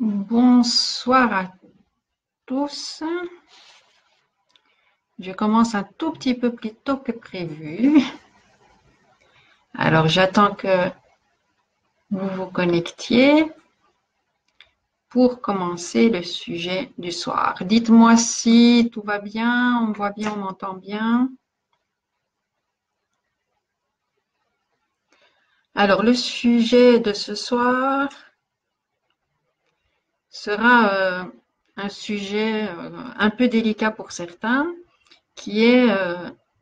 Bonsoir à tous. Je commence un tout petit peu plus tôt que prévu. Alors, j'attends que vous vous connectiez pour commencer le sujet du soir. Dites-moi si tout va bien, on me voit bien, on m'entend bien. Alors, le sujet de ce soir sera un sujet un peu délicat pour certains, qui est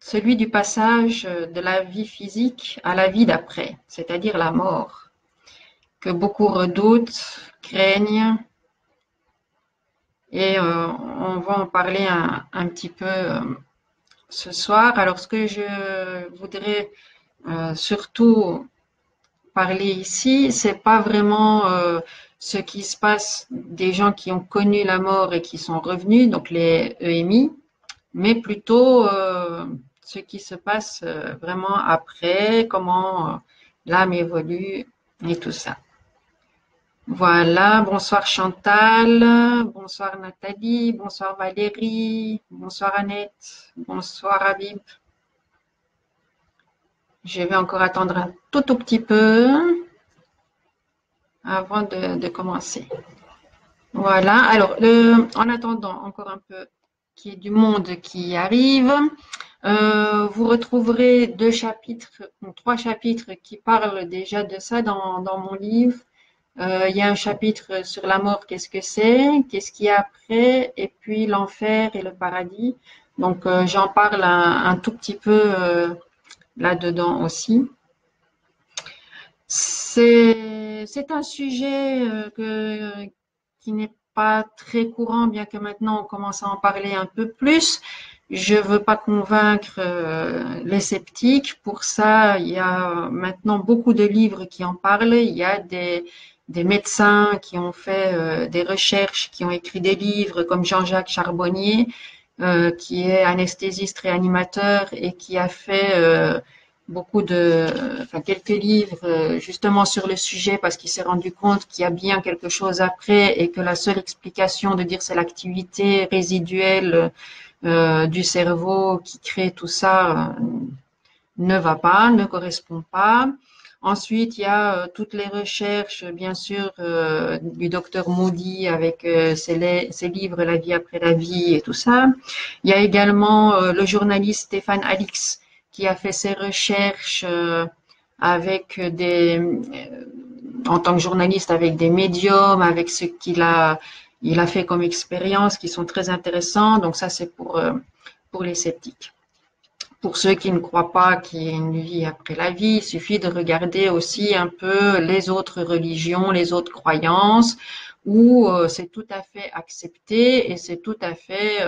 celui du passage de la vie physique à la vie d'après, c'est-à-dire la mort, que beaucoup redoutent, craignent, et on va en parler un petit peu ce soir. Alors, ce que je voudrais surtout parler ici, c'est pas vraiment ce qui se passe des gens qui ont connu la mort et qui sont revenus, donc les EMI, mais plutôt ce qui se passe vraiment après, comment l'âme évolue et tout ça. Voilà, bonsoir Chantal, bonsoir Nathalie, bonsoir Valérie, bonsoir Annette, bonsoir Habib. Je vais encore attendre un tout petit peu avant de commencer. Voilà, alors en attendant encore un peu qu'il y ait du monde qui arrive, vous retrouverez trois chapitres qui parlent déjà de ça dans mon livre. Il y a un chapitre sur la mort, qu'est-ce que c'est, qu'est-ce qu'il y a après, et puis l'enfer et le paradis. Donc j'en parle un tout petit peu là-dedans aussi. C'est un sujet qui n'est pas très courant, bien que maintenant on commence à en parler un peu plus. Je veux pas convaincre les sceptiques. Pour ça, il y a maintenant beaucoup de livres qui en parlent. Il y a des médecins qui ont fait des recherches, qui ont écrit des livres, comme Jean-Jacques Charbonnier, qui est anesthésiste réanimateur et qui a fait quelques livres justement sur le sujet parce qu'il s'est rendu compte qu'il y a bien quelque chose après et que la seule explication de dire c'est l'activité résiduelle du cerveau qui crée tout ça ne va pas, ne correspond pas. Ensuite, il y a toutes les recherches, bien sûr, du docteur Moody avec ses livres La vie après la vie et tout ça. Il y a également le journaliste Stéphane Alix qui a fait ses recherches en tant que journaliste avec des médiums, avec ce il a fait comme expérience qui sont très intéressants. Donc ça, c'est pour les sceptiques. Pour ceux qui ne croient pas qu'il y ait une vie après la vie, il suffit de regarder aussi un peu les autres religions, les autres croyances, où c'est tout à fait accepté et c'est tout à fait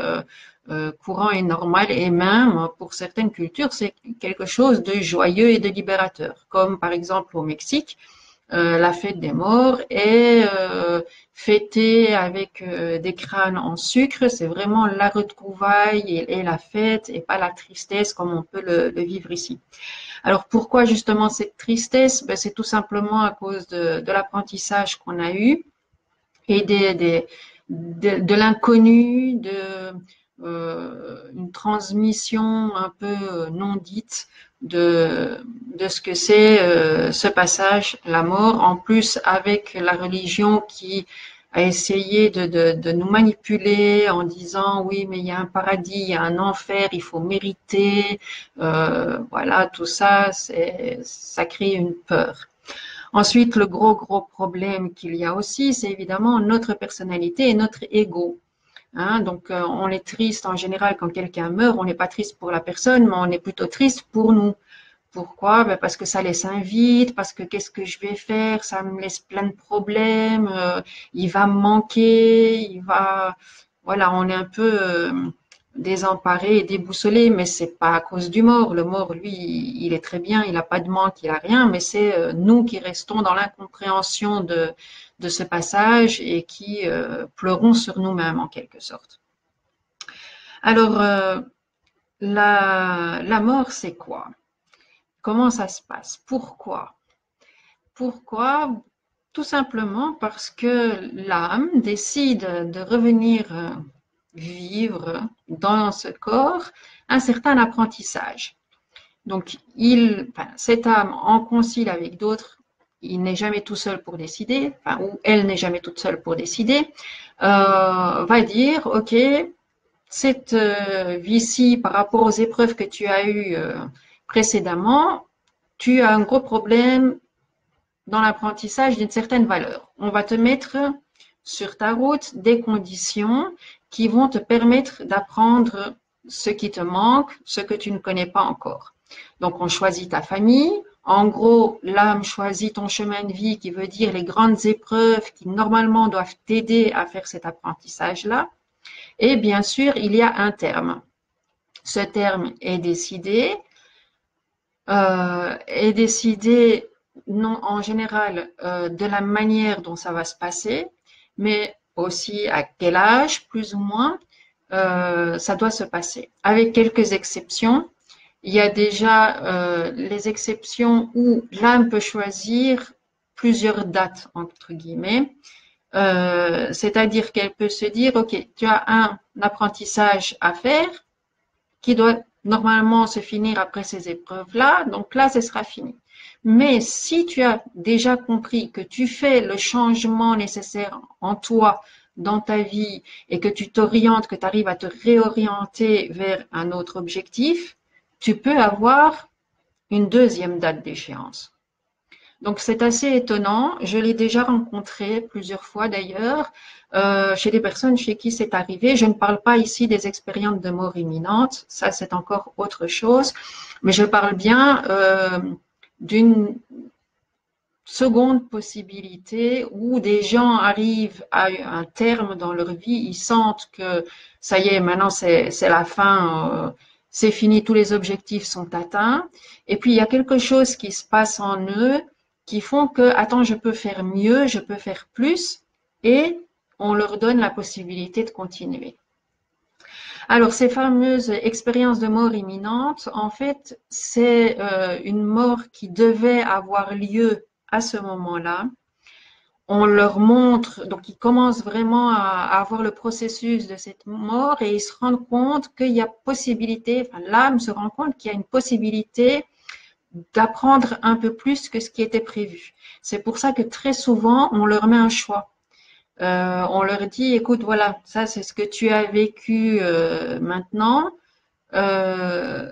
courant et normal. Et même pour certaines cultures, c'est quelque chose de joyeux et de libérateur, comme par exemple au Mexique. La fête des morts est fêtée avec des crânes en sucre. C'est vraiment la retrouvaille et la fête et pas la tristesse comme on peut le vivre ici. Alors pourquoi justement cette tristesse? Ben, c'est tout simplement à cause de l'apprentissage qu'on a eu et de l'inconnu, une transmission un peu non dite de ce que c'est ce passage, la mort, en plus avec la religion qui a essayé de nous manipuler en disant oui, mais il y a un paradis, il y a un enfer, il faut mériter, voilà, tout ça, ça crée une peur. Ensuite, le gros problème qu'il y a aussi, c'est évidemment notre personnalité et notre ego. Hein, donc, on est triste en général quand quelqu'un meurt. On n'est pas triste pour la personne, mais on est plutôt triste pour nous. Pourquoi? Ben parce que ça laisse un vide, parce que qu'est-ce que je vais faire? Ça me laisse plein de problèmes. Il va me manquer. Voilà, on est un peu désemparé et déboussolé, mais c'est pas à cause du mort. Le mort, lui, il est très bien, il n'a pas de manque, il a rien, mais c'est nous qui restons dans l'incompréhension de ce passage et qui pleurons sur nous-mêmes en quelque sorte. Alors, la mort, c'est quoi? Comment ça se passe? Pourquoi? Pourquoi? Tout simplement parce que l'âme décide de revenir vivre dans ce corps un certain apprentissage. Donc, cette âme en concile avec d'autres, il n'est jamais tout seul pour décider, enfin, ou elle n'est jamais toute seule pour décider, va dire, OK, cette vie-ci, par rapport aux épreuves que tu as eues précédemment, tu as un gros problème dans l'apprentissage d'une certaine valeur. On va te mettre sur ta route des conditions qui vont te permettre d'apprendre ce qui te manque, ce que tu ne connais pas encore. Donc, on choisit ta famille. En gros, l'âme choisit ton chemin de vie qui veut dire les grandes épreuves qui normalement doivent t'aider à faire cet apprentissage-là. Et bien sûr, il y a un terme. Ce terme est décidé non en général de la manière dont ça va se passer, mais aussi à quel âge, plus ou moins, ça doit se passer. Avec quelques exceptions, il y a déjà les exceptions où l'âme peut choisir plusieurs dates, entre guillemets. C'est-à-dire qu'elle peut se dire, OK, tu as un apprentissage à faire qui doit normalement se finir après ces épreuves-là, donc là, ce sera fini. Mais si tu as déjà compris que tu fais le changement nécessaire en toi, dans ta vie, et que tu t'orientes, que tu arrives à te réorienter vers un autre objectif, tu peux avoir une deuxième date d'échéance. Donc c'est assez étonnant. Je l'ai déjà rencontré plusieurs fois d'ailleurs chez des personnes chez qui c'est arrivé. Je ne parle pas ici des expériences de mort imminente, ça c'est encore autre chose, mais je parle bien d'une seconde possibilité où des gens arrivent à un terme dans leur vie, ils sentent que ça y est, maintenant c'est la fin, c'est fini, tous les objectifs sont atteints. Et puis il y a quelque chose qui se passe en eux qui font que, attends, je peux faire mieux, je peux faire plus, et on leur donne la possibilité de continuer. Alors, ces fameuses expériences de mort imminente, en fait, c'est une mort qui devait avoir lieu à ce moment-là. On leur montre, donc ils commencent vraiment à avoir le processus de cette mort et ils se rendent compte qu'il y a possibilité, enfin l'âme se rend compte qu'il y a une possibilité d'apprendre un peu plus que ce qui était prévu. C'est pour ça que très souvent, on leur met un choix. On leur dit, écoute, voilà, ça c'est ce que tu as vécu maintenant. Euh,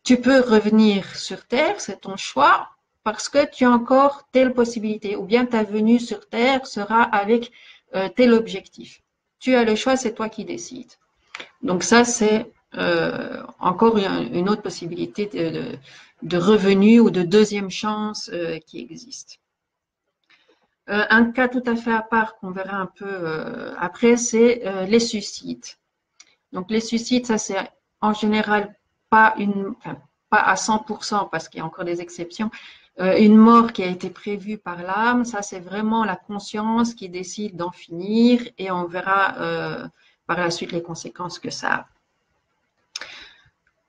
Tu peux revenir sur Terre, c'est ton choix, parce que tu as encore telle possibilité, ou bien ta venue sur Terre sera avec tel objectif. Tu as le choix, c'est toi qui décides. Donc ça, c'est encore une autre possibilité de revenu ou de deuxième chance qui existe. Un cas tout à fait à part qu'on verra un peu après, c'est les suicides. Donc les suicides, ça c'est en général enfin, pas à 100% parce qu'il y a encore des exceptions, une mort qui a été prévue par l'âme, ça c'est vraiment la conscience qui décide d'en finir et on verra par la suite les conséquences que ça a.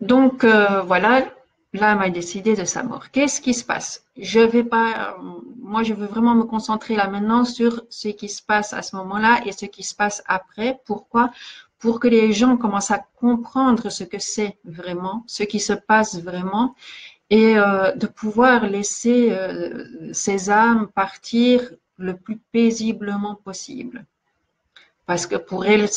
Donc voilà, l'âme a décidé de sa mort. Qu'est-ce qui se passe? Moi je veux vraiment me concentrer là maintenant sur ce qui se passe à ce moment-là et ce qui se passe après. Pourquoi? Pour que les gens commencent à comprendre ce que c'est vraiment, ce qui se passe vraiment, et de pouvoir laisser ces âmes partir le plus paisiblement possible. Parce que pour elles,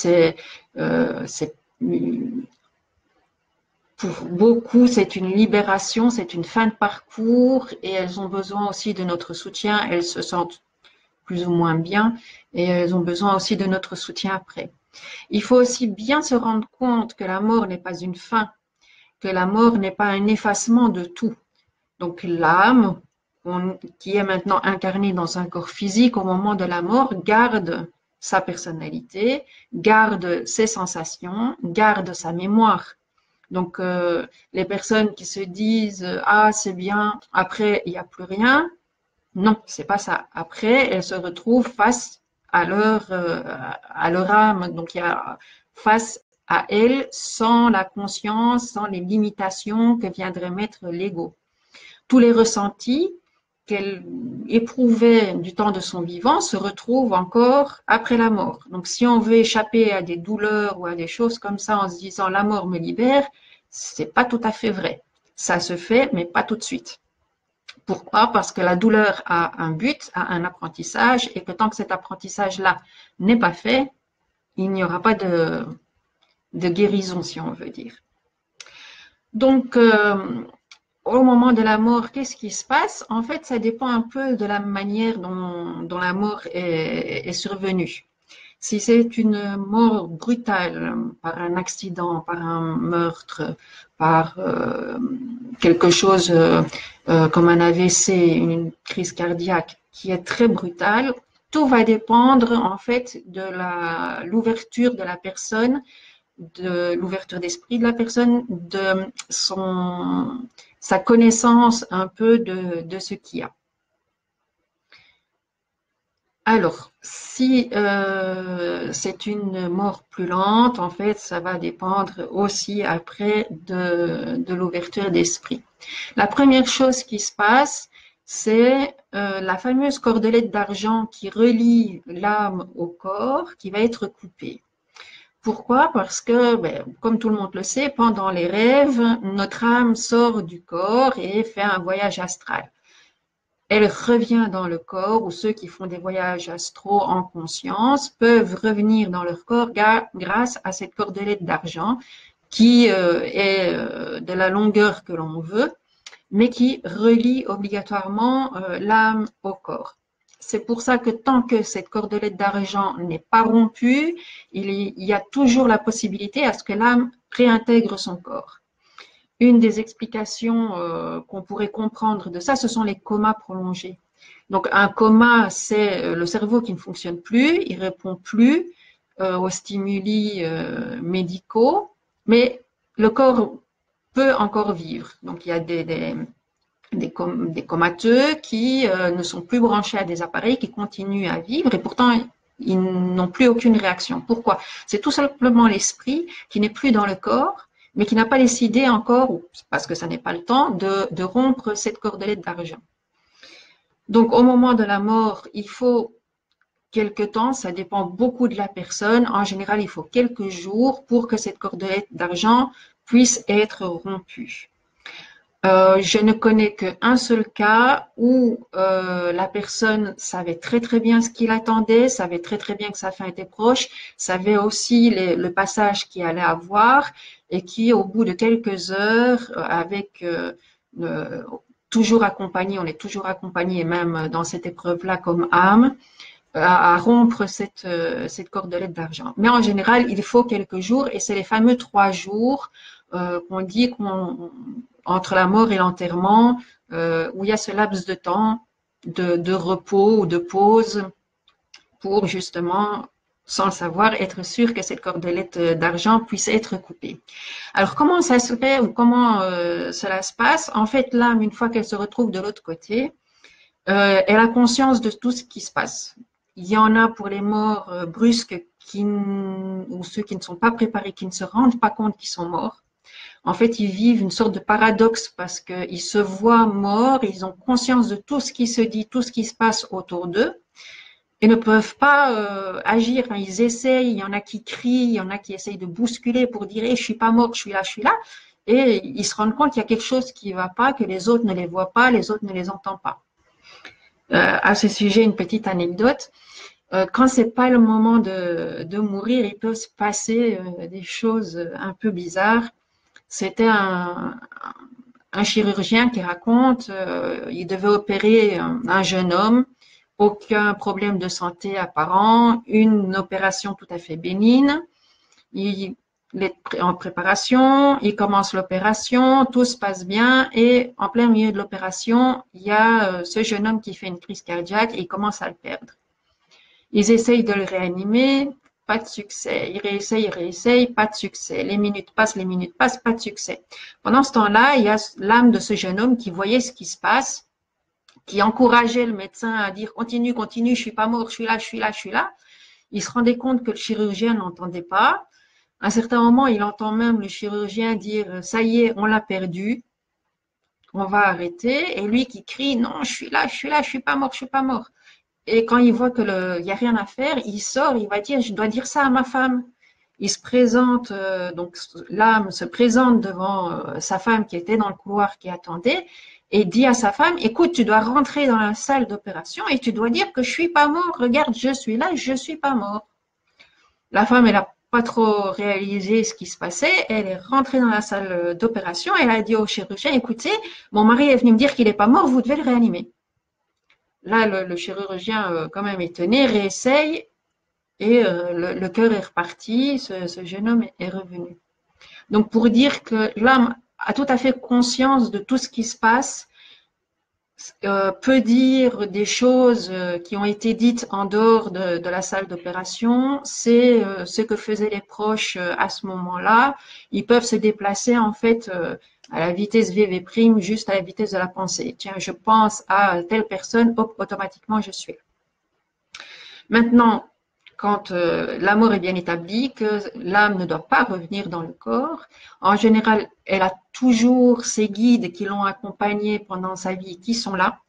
pour beaucoup, c'est une libération, c'est une fin de parcours et elles ont besoin aussi de notre soutien. Elles se sentent plus ou moins bien et elles ont besoin aussi de notre soutien après. Il faut aussi bien se rendre compte que la mort n'est pas une fin, que la mort n'est pas un effacement de tout. Donc l'âme, qui est maintenant incarnée dans un corps physique au moment de la mort, garde sa personnalité, garde ses sensations, garde sa mémoire. Donc, les personnes qui se disent ah c'est bien, après il n'y a plus rien, non, c'est pas ça. Après, elles se retrouvent face à leur âme, donc il y a face à elles sans la conscience, sans les limitations que viendrait mettre l'ego. Tous les ressentis qu'elle éprouvait du temps de son vivant se retrouve encore après la mort. Donc, si on veut échapper à des douleurs ou à des choses comme ça en se disant la mort me libère, c'est pas tout à fait vrai. Ça se fait, mais pas tout de suite. Pourquoi? Parce que la douleur a un but, a un apprentissage, et que tant que cet apprentissage-là n'est pas fait, il n'y aura pas de guérison, si on veut dire. Donc, au moment de la mort, qu'est-ce qui se passe? En fait, ça dépend un peu de la manière dont la mort est survenue. Si c'est une mort brutale, par un accident, par un meurtre, par quelque chose comme un AVC, une crise cardiaque qui est très brutale, tout va dépendre en fait de l'ouverture de la personne, de l'ouverture d'esprit de la personne, de sa connaissance un peu de ce qu'il y a. Alors, si c'est une mort plus lente, en fait, ça va dépendre aussi après de l'ouverture d'esprit. La première chose qui se passe, c'est la fameuse cordelette d'argent qui relie l'âme au corps qui va être coupée. Pourquoi? Parce que, comme tout le monde le sait, pendant les rêves, notre âme sort du corps et fait un voyage astral. Elle revient dans le corps, ou ceux qui font des voyages astraux en conscience peuvent revenir dans leur corps grâce à cette cordelette d'argent qui est de la longueur que l'on veut, mais qui relie obligatoirement l'âme au corps. C'est pour ça que tant que cette cordelette d'argent n'est pas rompue, il y a toujours la possibilité à ce que l'âme réintègre son corps. Une des explications qu'on pourrait comprendre de ça, ce sont les comas prolongés. Donc, un coma, c'est le cerveau qui ne fonctionne plus, il répond plus aux stimuli médicaux, mais le corps peut encore vivre. Donc, il y a des comateux qui ne sont plus branchés à des appareils, qui continuent à vivre et pourtant ils n'ont plus aucune réaction. Pourquoi? C'est tout simplement l'esprit qui n'est plus dans le corps, mais qui n'a pas décidé encore, parce que ça n'est pas le temps, de rompre cette cordelette d'argent. Donc, au moment de la mort, il faut quelque temps, ça dépend beaucoup de la personne. En général, il faut quelques jours pour que cette cordelette d'argent puisse être rompue. Je ne connais qu'un seul cas où la personne savait très très bien ce qu'il attendait, savait très très bien que sa fin était proche, savait aussi le passage qu'il allait avoir et qui, au bout de quelques heures, avec toujours accompagné, on est toujours accompagné même dans cette épreuve-là comme âme, à rompre cette cordelette d'argent. Mais en général, il faut quelques jours et c'est les fameux 3 jours qu'on dit entre la mort et l'enterrement, où il y a ce laps de temps de repos ou de pause pour justement, sans le savoir, être sûr que cette cordelette d'argent puisse être coupée. Alors, comment ça se fait ou comment cela se passe? En fait, l'âme, une fois qu'elle se retrouve de l'autre côté, elle a conscience de tout ce qui se passe. Il y en a pour les morts brusques ou ceux qui ne sont pas préparés, qui ne se rendent pas compte qu'ils sont morts. En fait, ils vivent une sorte de paradoxe parce qu'ils se voient morts, ils ont conscience de tout ce qui se dit, tout ce qui se passe autour d'eux et ne peuvent pas agir. Ils essayent, il y en a qui crient, il y en a qui essayent de bousculer pour dire hey, « je suis pas mort, je suis là, je suis là ». Et ils se rendent compte qu'il y a quelque chose qui ne va pas, que les autres ne les voient pas, les autres ne les entendent pas. À ce sujet, une petite anecdote. Quand c'est pas le moment de mourir, il peut se passer des choses un peu bizarres. C'était un chirurgien qui raconte, il devait opérer un jeune homme, aucun problème de santé apparent, une opération tout à fait bénigne. Il est en préparation, il commence l'opération, tout se passe bien et en plein milieu de l'opération, il y a ce jeune homme qui fait une crise cardiaque et il commence à le perdre. Ils essayent de le réanimer, pas de succès. Ils réessayent, pas de succès. Les minutes passent, pas de succès. Pendant ce temps-là, il y a l'âme de ce jeune homme qui voyait ce qui se passe, qui encourageait le médecin à dire continue, continue, je suis pas mort, je suis là, je suis là, je suis là. Il se rendait compte que le chirurgien n'entendait pas. À un certain moment, il entend même le chirurgien dire ça y est, on l'a perdu. on va arrêter. Et lui qui crie, non, je suis là, je suis là, je suis pas mort, je suis pas mort. Et quand il voit il y a rien à faire, il sort, il va dire, je dois dire ça à ma femme. Il se présente, donc l'âme se présente devant sa femme qui était dans le couloir qui attendait et dit à sa femme, écoute, tu dois rentrer dans la salle d'opération et tu dois dire que je suis pas mort. Regarde, je suis là, je suis pas mort. La femme, elle a pas trop réalisé ce qui se passait. Elle est rentrée dans la salle d'opération. Elle a dit au chirurgien, écoutez, mon mari est venu me dire qu'il est pas mort, vous devez le réanimer. Là, le chirurgien, quand même étonné, réessaye et le cœur est reparti, ce jeune homme est revenu. Donc, pour dire que l'âme a tout à fait conscience de tout ce qui se passe, peut dire des choses qui ont été dites en dehors de la salle d'opération, c'est ce que faisaient les proches à ce moment-là. Ils peuvent se déplacer en fait à la vitesse v', juste à la vitesse de la pensée. Tiens, je pense à telle personne, hop, automatiquement je suis. Maintenant, quand la mort est bien établie, que l'âme ne doit pas revenir dans le corps, en général, elle a toujours ses guides qui l'ont accompagnée pendant sa vie qui sont là,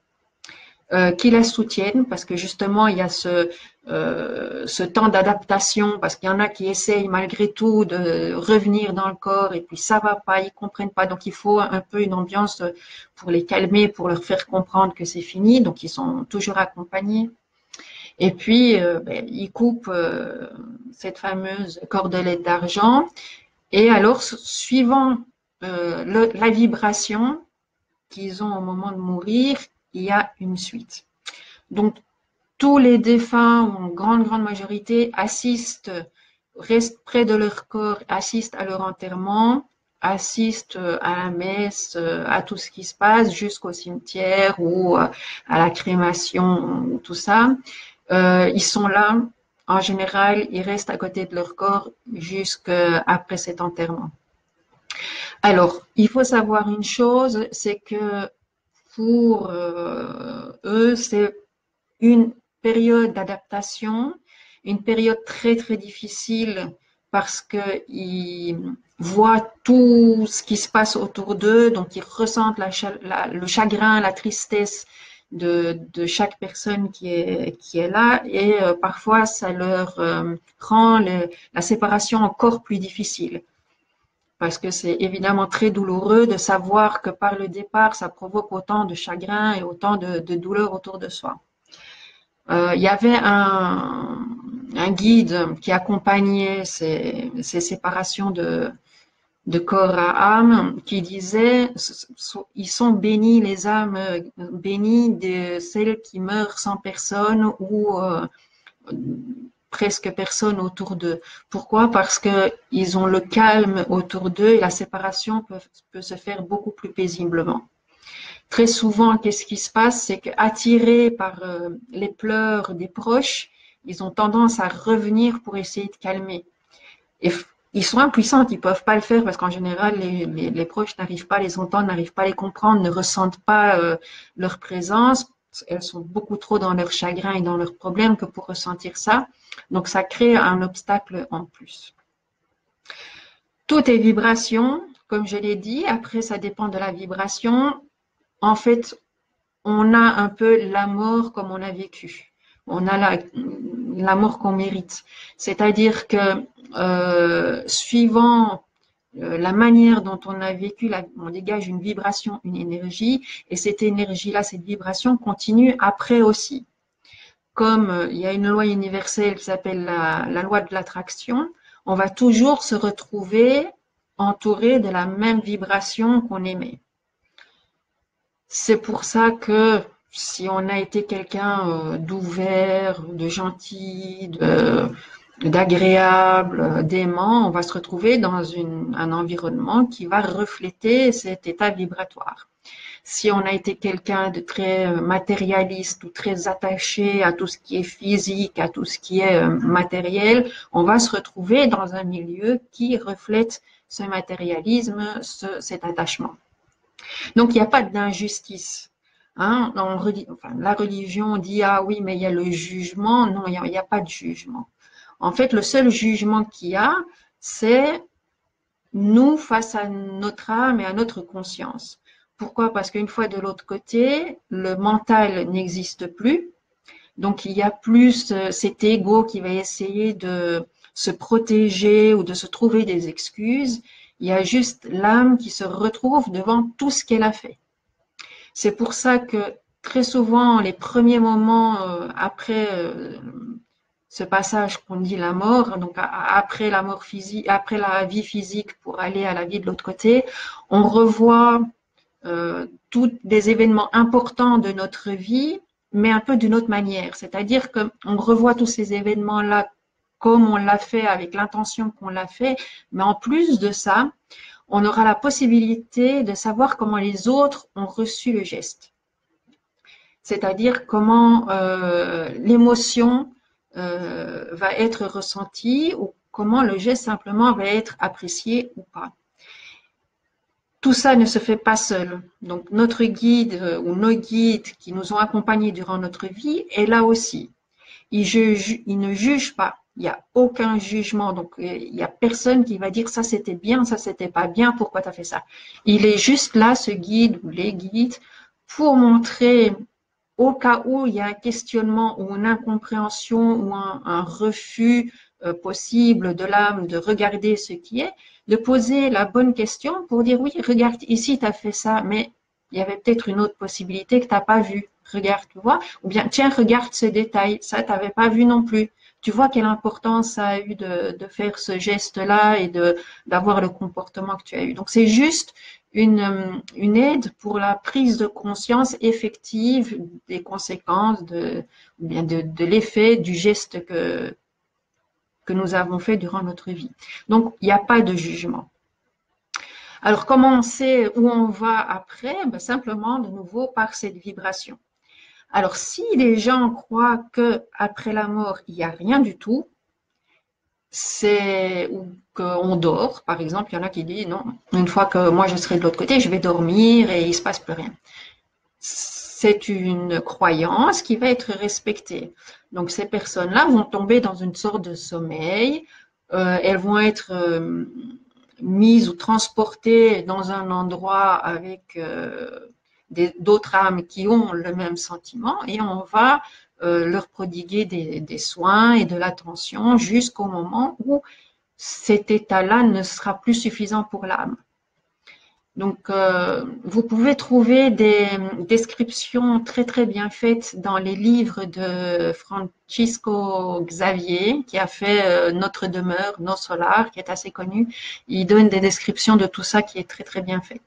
qui la soutiennent, parce que justement, il y a ce temps d'adaptation, parce qu'il y en a qui essayent malgré tout de revenir dans le corps, et puis ça va pas, ils comprennent pas, donc il faut un peu une ambiance pour les calmer, pour leur faire comprendre que c'est fini, donc ils sont toujours accompagnés. Et puis, ils coupent cette fameuse cordelette d'argent. Et alors, suivant la vibration qu'ils ont au moment de mourir, il y a une suite. Donc, tous les défunts, ou en grande, grande majorité, restent près de leur corps, assistent à leur enterrement, assistent à la messe, à tout ce qui se passe, jusqu'au cimetière ou à la crémation, tout ça. Ils sont là, en général, ils restent à côté de leur corps jusqu'après cet enterrement. Alors, il faut savoir une chose, c'est que pour eux, c'est une période d'adaptation, une période très très difficile parce qu'ils voient tout ce qui se passe autour d'eux, donc ils ressentent le chagrin, la tristesse de chaque personne qui est là et parfois ça leur rend la séparation encore plus difficile parce que c'est évidemment très douloureux de savoir que par le départ, ça provoque autant de chagrin et autant de douleur autour de soi. Il y avait un guide qui accompagnait ces séparations de corps à âme qui disait ils sont bénis les âmes bénies de celles qui meurent sans personne ou presque personne autour d'eux. Pourquoi? Parce que ils ont le calme autour d'eux et la séparation peut se faire beaucoup plus paisiblement. Très souvent, qu'est-ce qui se passe? C'est qu'attirés par les pleurs des proches, ils ont tendance à revenir pour essayer de calmer. Et ils sont impuissants, ils ne peuvent pas le faire parce qu'en général, les proches n'arrivent pas à les entendre, n'arrivent pas à les comprendre, ne ressentent pas leur présence. Elles sont beaucoup trop dans leur chagrin et dans leurs problèmes que pour ressentir ça. Donc, ça crée un obstacle en plus. Tout est vibration, comme je l'ai dit. Après, ça dépend de la vibration. En fait, on a un peu la mort comme on a vécu. On a la mort qu'on mérite. C'est-à-dire que suivant la manière dont on a vécu, on dégage une vibration, une énergie, et cette énergie-là, cette vibration continue après aussi. Comme il y a une loi universelle qui s'appelle la loi de l'attraction, on va toujours se retrouver entouré de la même vibration qu'on émet. C'est pour ça que si on a été quelqu'un d'ouvert, de gentil, d'agréable, d'aimant, on va se retrouver dans un environnement qui va refléter cet état vibratoire. Si on a été quelqu'un de très matérialiste ou très attaché à tout ce qui est physique, à tout ce qui est matériel, on va se retrouver dans un milieu qui reflète ce matérialisme, cet attachement. Donc, il n'y a pas d'injustice. Hein? La religion dit, ah oui, mais il y a le jugement. Non, il n'y a pas de jugement. En fait, le seul jugement qu'il y a, c'est nous face à notre âme et à notre conscience. Pourquoi? Parce qu'une fois de l'autre côté, le mental n'existe plus. Donc, il y a plus cet ego qui va essayer de se protéger ou de se trouver des excuses. Il y a juste l'âme qui se retrouve devant tout ce qu'elle a fait. C'est pour ça que très souvent, les premiers moments après ce passage qu'on dit la mort, donc après la mort physique, après la vie physique pour aller à la vie de l'autre côté, on revoit tous des événements importants de notre vie, mais un peu d'une autre manière. C'est-à-dire qu'on revoit tous ces événements-là comme on l'a fait, avec l'intention qu'on l'a fait, mais en plus de ça, on aura la possibilité de savoir comment les autres ont reçu le geste. C'est-à-dire comment l'émotion va être ressentie ou comment le geste simplement va être apprécié ou pas. Tout ça ne se fait pas seul. Donc notre guide ou nos guides qui nous ont accompagnés durant notre vie est là aussi. Il ne juge pas. Il n'y a aucun jugement. Donc il n'y a personne qui va dire ça c'était bien, ça c'était pas bien, pourquoi tu as fait ça. Il est juste là, ce guide ou les guides, pour montrer au cas où il y a un questionnement ou une incompréhension ou un refus possible de l'âme de regarder ce qui est, de poser la bonne question pour dire oui, regarde, ici tu as fait ça, mais il y avait peut-être une autre possibilité que tu n'as pas vue. Regarde, tu vois. Ou bien, tiens, regarde ce détail, ça, tu n'avais pas vu non plus. Tu vois quelle importance ça a eu de faire ce geste-là et d'avoir le comportement que tu as eu. Donc, c'est juste une aide pour la prise de conscience effective des conséquences ou bien de l'effet du geste que nous avons fait durant notre vie. Donc, il n'y a pas de jugement. Alors, comment on sait où on va après? Ben, simplement, de nouveau, par cette vibration. Alors, si les gens croient qu'après la mort, il n'y a rien du tout, ou qu'on dort, par exemple, il y en a qui disent non, une fois que moi je serai de l'autre côté, je vais dormir et il ne se passe plus rien. C'est une croyance qui va être respectée. Donc, ces personnes-là vont tomber dans une sorte de sommeil, elles vont être mises ou transportées dans un endroit avec d'autres âmes qui ont le même sentiment et on va leur prodiguer des soins et de l'attention jusqu'au moment où cet état-là ne sera plus suffisant pour l'âme. Donc, vous pouvez trouver des descriptions très très bien faites dans les livres de Francisco Xavier, qui a fait Notre demeure, Nos Solar, qui est assez connu. Il donne des descriptions de tout ça qui est très très bien fait.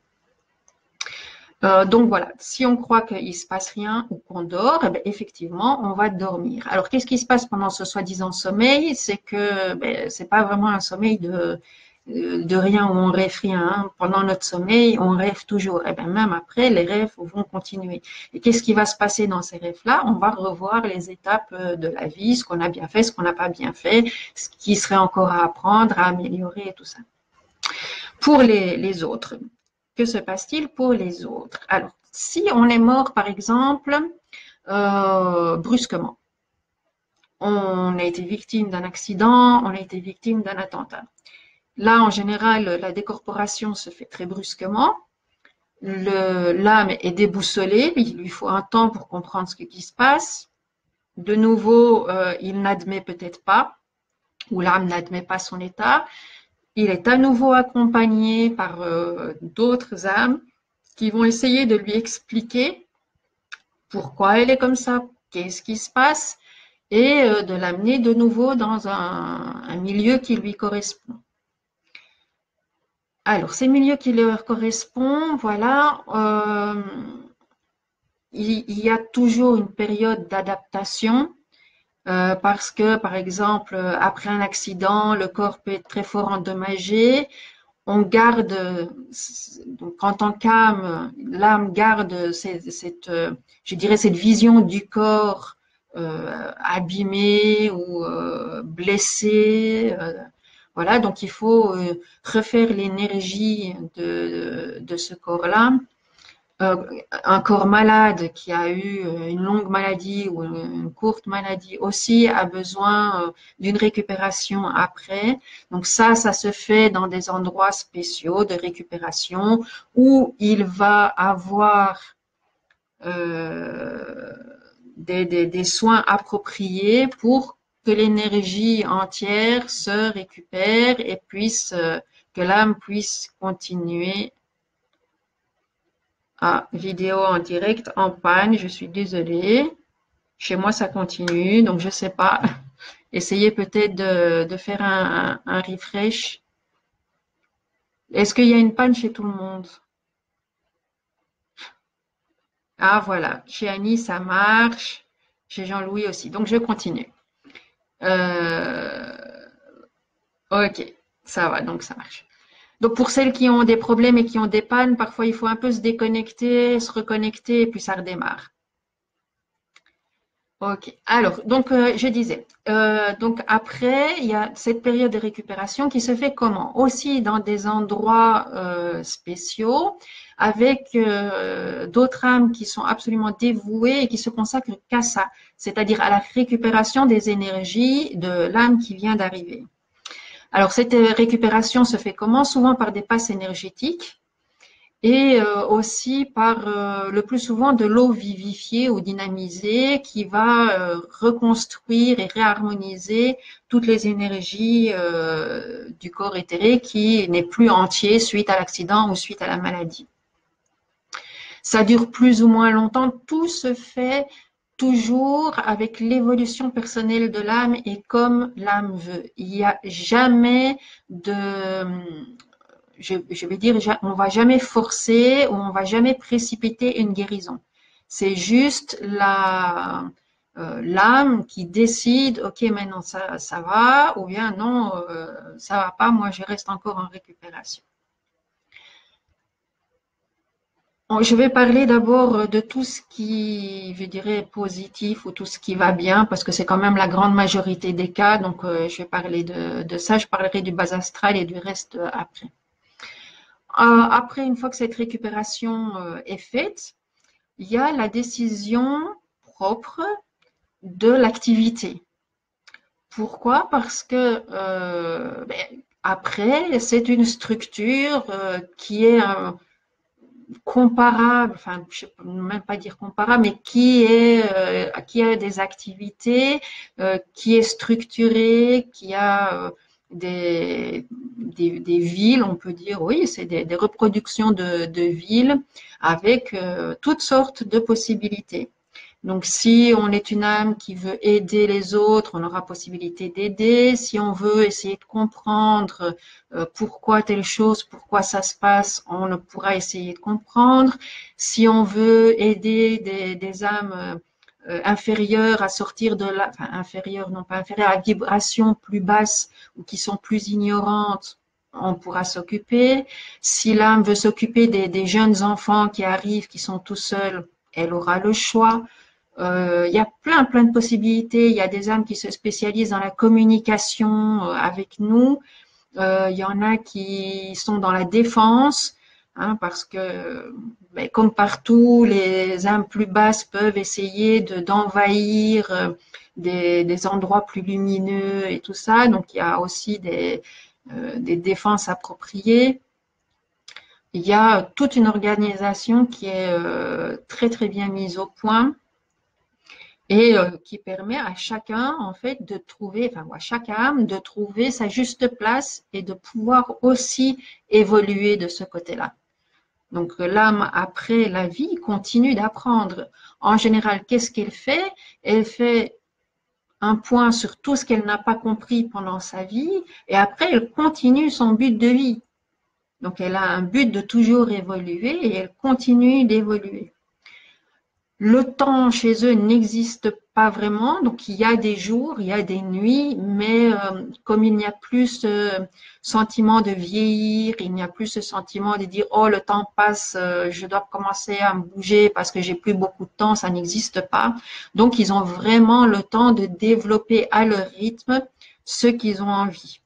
Donc voilà, si on croit qu'il ne se passe rien ou qu'on dort, eh bien, effectivement, on va dormir. Alors, qu'est-ce qui se passe pendant ce soi-disant sommeil? C'est que c'est pas vraiment un sommeil de rien où on rêve rien. Hein. Pendant notre sommeil, on rêve toujours. Et bien, même après, les rêves vont continuer. Et qu'est-ce qui va se passer dans ces rêves-là? On va revoir les étapes de la vie, ce qu'on a bien fait, ce qu'on n'a pas bien fait, ce qui serait encore à apprendre, à améliorer et tout ça. Pour les autres, que se passe-t-il pour les autres? Alors, si on est mort, par exemple, brusquement, on a été victime d'un accident, on a été victime d'un attentat. Là, en général, la décorporation se fait très brusquement. L'âme est déboussolée, il lui faut un temps pour comprendre ce qui se passe. De nouveau, il n'admet peut-être pas, ou l'âme n'admet pas son état. Il est à nouveau accompagné par d'autres âmes qui vont essayer de lui expliquer pourquoi elle est comme ça, qu'est-ce qui se passe, et de l'amener de nouveau dans un milieu qui lui correspond. Alors, ces milieux qui leur correspondent, voilà, il y a toujours une période d'adaptation parce que, par exemple, après un accident, le corps peut être très fort endommagé. On garde, donc en tant qu'âme, l'âme garde je dirais, cette vision du corps abîmé ou blessé. Voilà, donc il faut refaire l'énergie de ce corps-là un corps malade qui a eu une longue maladie ou une courte maladie aussi a besoin d'une récupération après. Donc ça se fait dans des endroits spéciaux de récupération où il va avoir euh, des soins appropriés pour que l'énergie entière se récupère et puisse, que l'âme puisse continuer. Ah, vidéo en direct en panne, je suis désolée. Chez moi, ça continue, donc je sais pas. Essayez peut-être de faire un refresh. Est-ce qu'il y a une panne chez tout le monde? Ah, voilà. Chez Annie, ça marche. Chez Jean-Louis aussi. Donc, je continue. Euh, ok, ça va, donc ça marche. Donc, pour celles qui ont des problèmes et qui ont des pannes, parfois, il faut un peu se déconnecter, se reconnecter, et puis ça redémarre. Ok. Alors, donc je disais, donc après, il y a cette période de récupération qui se fait comment? Aussi dans des endroits spéciaux, avec d'autres âmes qui sont absolument dévouées et qui se consacrent qu'à ça, c'est-à-dire à la récupération des énergies de l'âme qui vient d'arriver. Alors, cette récupération se fait comment? Souvent par des passes énergétiques et aussi par le plus souvent de l'eau vivifiée ou dynamisée qui va reconstruire et réharmoniser toutes les énergies du corps éthéré qui n'est plus entier suite à l'accident ou suite à la maladie. Ça dure plus ou moins longtemps, tout se fait toujours avec l'évolution personnelle de l'âme et comme l'âme veut. Il n'y a jamais de, je vais dire, on va jamais forcer ou on va jamais précipiter une guérison. C'est juste l'âme qui décide, ok, maintenant ça va, ou bien non, ça va pas, moi je reste encore en récupération. Je vais parler d'abord de tout ce qui, je dirais, est positif ou tout ce qui va bien, parce que c'est quand même la grande majorité des cas. Donc, je vais parler de ça. Je parlerai du bas astral et du reste après. Après, une fois que cette récupération est faite, il y a la décision propre de l'activité. Pourquoi? Parce que après, c'est une structure qui est comparable, enfin, je ne peux même pas dire comparable, mais qui a des activités, qui est structurée, qui a des villes, on peut dire, oui, c'est des reproductions de villes avec toutes sortes de possibilités. Donc, si on est une âme qui veut aider les autres, on aura possibilité d'aider. Si on veut essayer de comprendre pourquoi telle chose, pourquoi ça se passe, on pourra essayer de comprendre. Si on veut aider des âmes inférieures à sortir de la, enfin inférieures, non pas inférieures, à vibration plus basse ou qui sont plus ignorantes, on pourra s'occuper. Si l'âme veut s'occuper des jeunes enfants qui arrivent, qui sont tout seuls, elle aura le choix. Il y a plein de possibilités. Il y a des âmes qui se spécialisent dans la communication avec nous. Il y en a qui sont dans la défense, hein, parce que, ben, comme partout, les âmes plus basses peuvent essayer d'envahir des endroits plus lumineux et tout ça. Donc, il y a aussi des défenses appropriées. Il y a toute une organisation qui est très bien mise au point et qui permet à chacun en fait de trouver, enfin à chaque âme de trouver sa juste place et de pouvoir aussi évoluer de ce côté-là. Donc l'âme après la vie continue d'apprendre. En général, qu'est-ce qu'elle fait? Elle fait un point sur tout ce qu'elle n'a pas compris pendant sa vie et après elle continue son but de vie. Donc elle a un but de toujours évoluer et elle continue d'évoluer. Le temps chez eux n'existe pas vraiment, donc il y a des jours, il y a des nuits, mais comme il n'y a plus ce sentiment de vieillir, il n'y a plus ce sentiment de dire oh le temps passe, je dois commencer à me bouger parce que j'ai plus beaucoup de temps, ça n'existe pas. Donc ils ont vraiment le temps de développer à leur rythme ce qu'ils ont envie.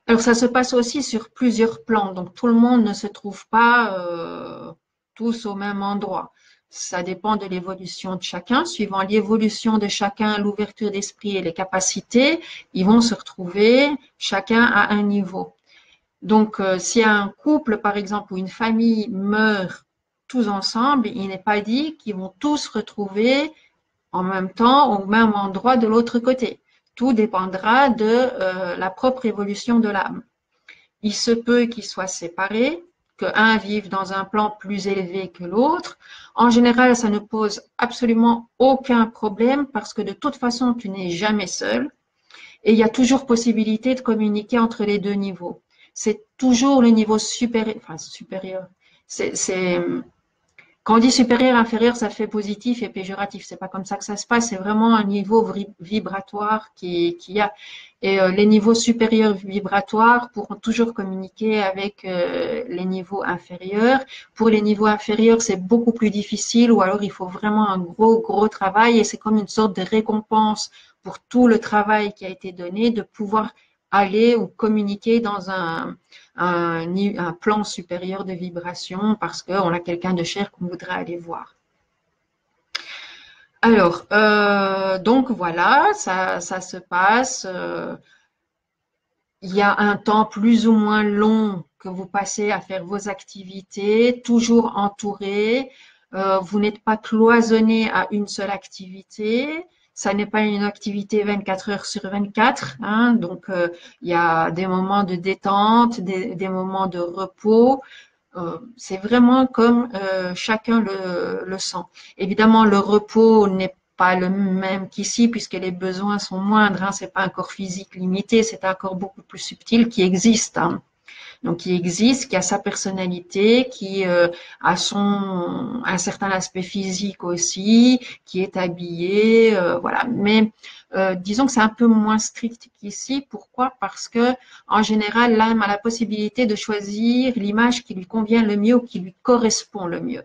Alors ça se passe aussi sur plusieurs plans, donc tout le monde ne se trouve pas tous au même endroit. Ça dépend de l'évolution de chacun. Suivant l'évolution de chacun, l'ouverture d'esprit et les capacités, ils vont se retrouver chacun à un niveau. Donc, si un couple, par exemple, ou une famille meurt tous ensemble, il n'est pas dit qu'ils vont tous se retrouver en même temps au même endroit de l'autre côté. Tout dépendra de la propre évolution de l'âme. Il se peut qu'ils soient séparés, qu'un vive dans un plan plus élevé que l'autre. En général, ça ne pose absolument aucun problème parce que de toute façon, tu n'es jamais seul et il y a toujours possibilité de communiquer entre les deux niveaux. C'est toujours le niveau supérieur, enfin supérieur. Quand on dit supérieur, inférieur, ça fait positif et péjoratif. C'est pas comme ça que ça se passe. C'est vraiment un niveau vibratoire qui y a. Et les niveaux supérieurs vibratoires pourront toujours communiquer avec les niveaux inférieurs. Pour les niveaux inférieurs, c'est beaucoup plus difficile ou alors il faut vraiment un gros travail et c'est comme une sorte de récompense pour tout le travail qui a été donné de pouvoir aller ou communiquer dans un plan supérieur de vibration parce qu'on a quelqu'un de cher qu'on voudrait aller voir. Alors, donc voilà, ça se passe. Il y a un temps plus ou moins long que vous passez à faire vos activités, toujours entouré. Vous n'êtes pas cloisonné à une seule activité. Ça n'est pas une activité 24 heures sur 24. Hein, donc, il y a des moments de détente, des moments de repos. C'est vraiment comme chacun le sent. Évidemment, le repos n'est pas le même qu'ici puisque les besoins sont moindres. Hein. C'est pas un corps physique limité, c'est un corps beaucoup plus subtil qui existe. Hein. Donc, qui existe, qui a sa personnalité, qui a un certain aspect physique aussi, qui est habillé, voilà. Mais disons que c'est un peu moins strict qu'ici. Pourquoi? Parce que en général, l'âme a la possibilité de choisir l'image qui lui convient le mieux ou qui lui correspond le mieux.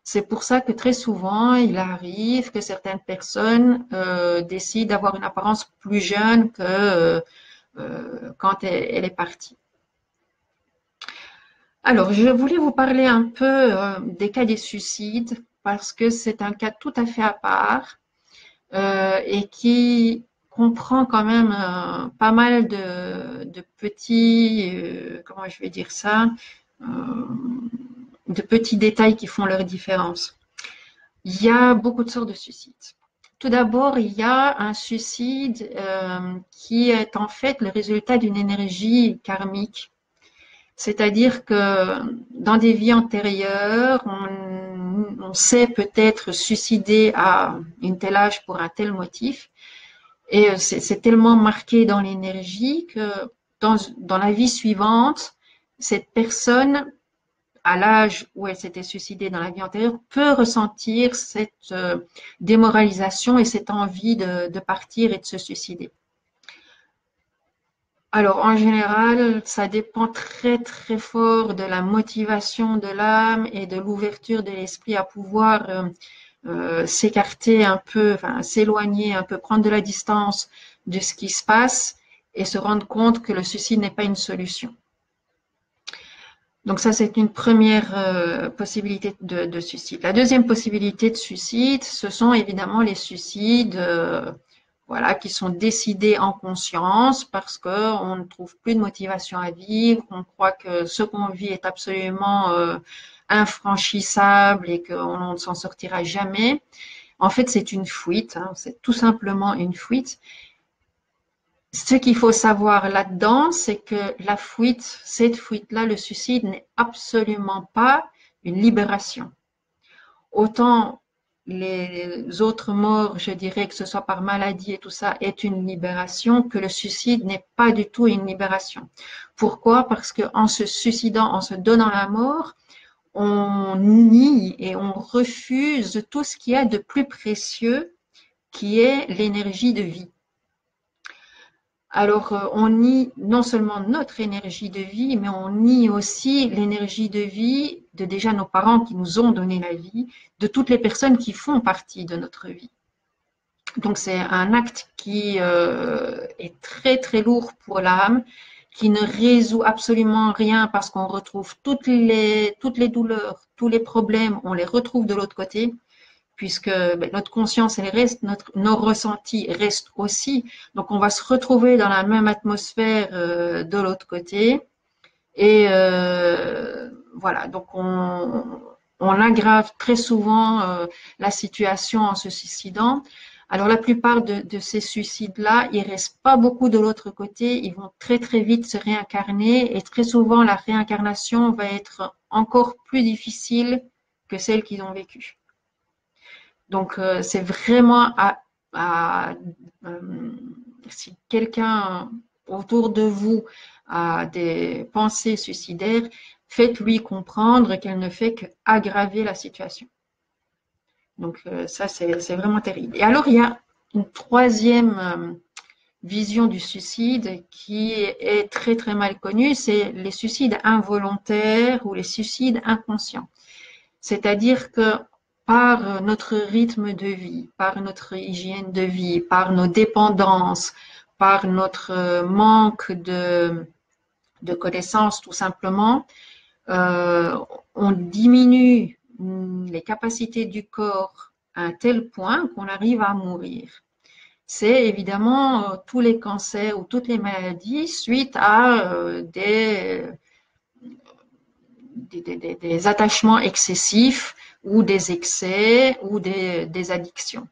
C'est pour ça que très souvent, il arrive que certaines personnes décident d'avoir une apparence plus jeune que quand elle est partie. Alors, je voulais vous parler un peu des cas des suicides parce que c'est un cas tout à fait à part et qui comprend quand même pas mal de petits, comment je vais dire ça, euh, de petits détails qui font leur différence. Il y a beaucoup de sortes de suicides. Tout d'abord, il y a un suicide qui est en fait le résultat d'une énergie karmique. C'est-à-dire que dans des vies antérieures, on s'est peut-être suicidé à une tel âge pour un tel motif. Et c'est tellement marqué dans l'énergie que dans la vie suivante, cette personne, à l'âge où elle s'était suicidée dans la vie antérieure, peut ressentir cette démoralisation et cette envie de partir et de se suicider. Alors, en général, ça dépend très fort de la motivation de l'âme et de l'ouverture de l'esprit à pouvoir s'écarter un peu, enfin, s'éloigner un peu, prendre de la distance de ce qui se passe et se rendre compte que le suicide n'est pas une solution. Donc ça, c'est une première possibilité de suicide. La deuxième possibilité de suicide, ce sont évidemment les suicides voilà, qui sont décidés en conscience parce qu'on ne trouve plus de motivation à vivre, on croit que ce qu'on vit est absolument infranchissable et qu'on ne s'en sortira jamais. En fait, c'est une fuite, hein, c'est tout simplement une fuite. Ce qu'il faut savoir là-dedans, c'est que la fuite, cette fuite-là, le suicide n'est absolument pas une libération. Autant les autres morts, je dirais que ce soit par maladie et tout ça, est une libération, que le suicide n'est pas du tout une libération. Pourquoi? Parce qu'en se suicidant, en se donnant la mort, on nie et on refuse tout ce qu'il y a de plus précieux, qui est l'énergie de vie. Alors, on nie non seulement notre énergie de vie, mais on nie aussi l'énergie de vie de déjà nos parents qui nous ont donné la vie, de toutes les personnes qui font partie de notre vie. Donc, c'est un acte qui est très lourd pour l'âme, qui ne résout absolument rien parce qu'on retrouve toutes les douleurs, tous les problèmes, on les retrouve de l'autre côté, puisque notre conscience, elle reste, nos ressentis restent aussi. Donc, on va se retrouver dans la même atmosphère de l'autre côté. Et voilà, donc on aggrave très souvent la situation en se suicidant. Alors, la plupart de ces suicides-là, ils restent pas beaucoup de l'autre côté, ils vont très très vite se réincarner et très souvent la réincarnation va être encore plus difficile que celle qu'ils ont vécue. Donc, c'est vraiment si quelqu'un autour de vous a des pensées suicidaires, faites-lui comprendre qu'elle ne fait qu'aggraver la situation. Donc, ça, c'est vraiment terrible. Et alors, il y a une troisième vision du suicide qui est très, très mal connue, c'est les suicides involontaires ou les suicides inconscients. C'est-à-dire que par notre rythme de vie, par notre hygiène de vie, par nos dépendances, par notre manque de connaissances tout simplement, on diminue les capacités du corps à un tel point qu'on arrive à mourir. C'est évidemment tous les cancers ou toutes les maladies suite à des attachements excessifs ou des excès ou des addictions.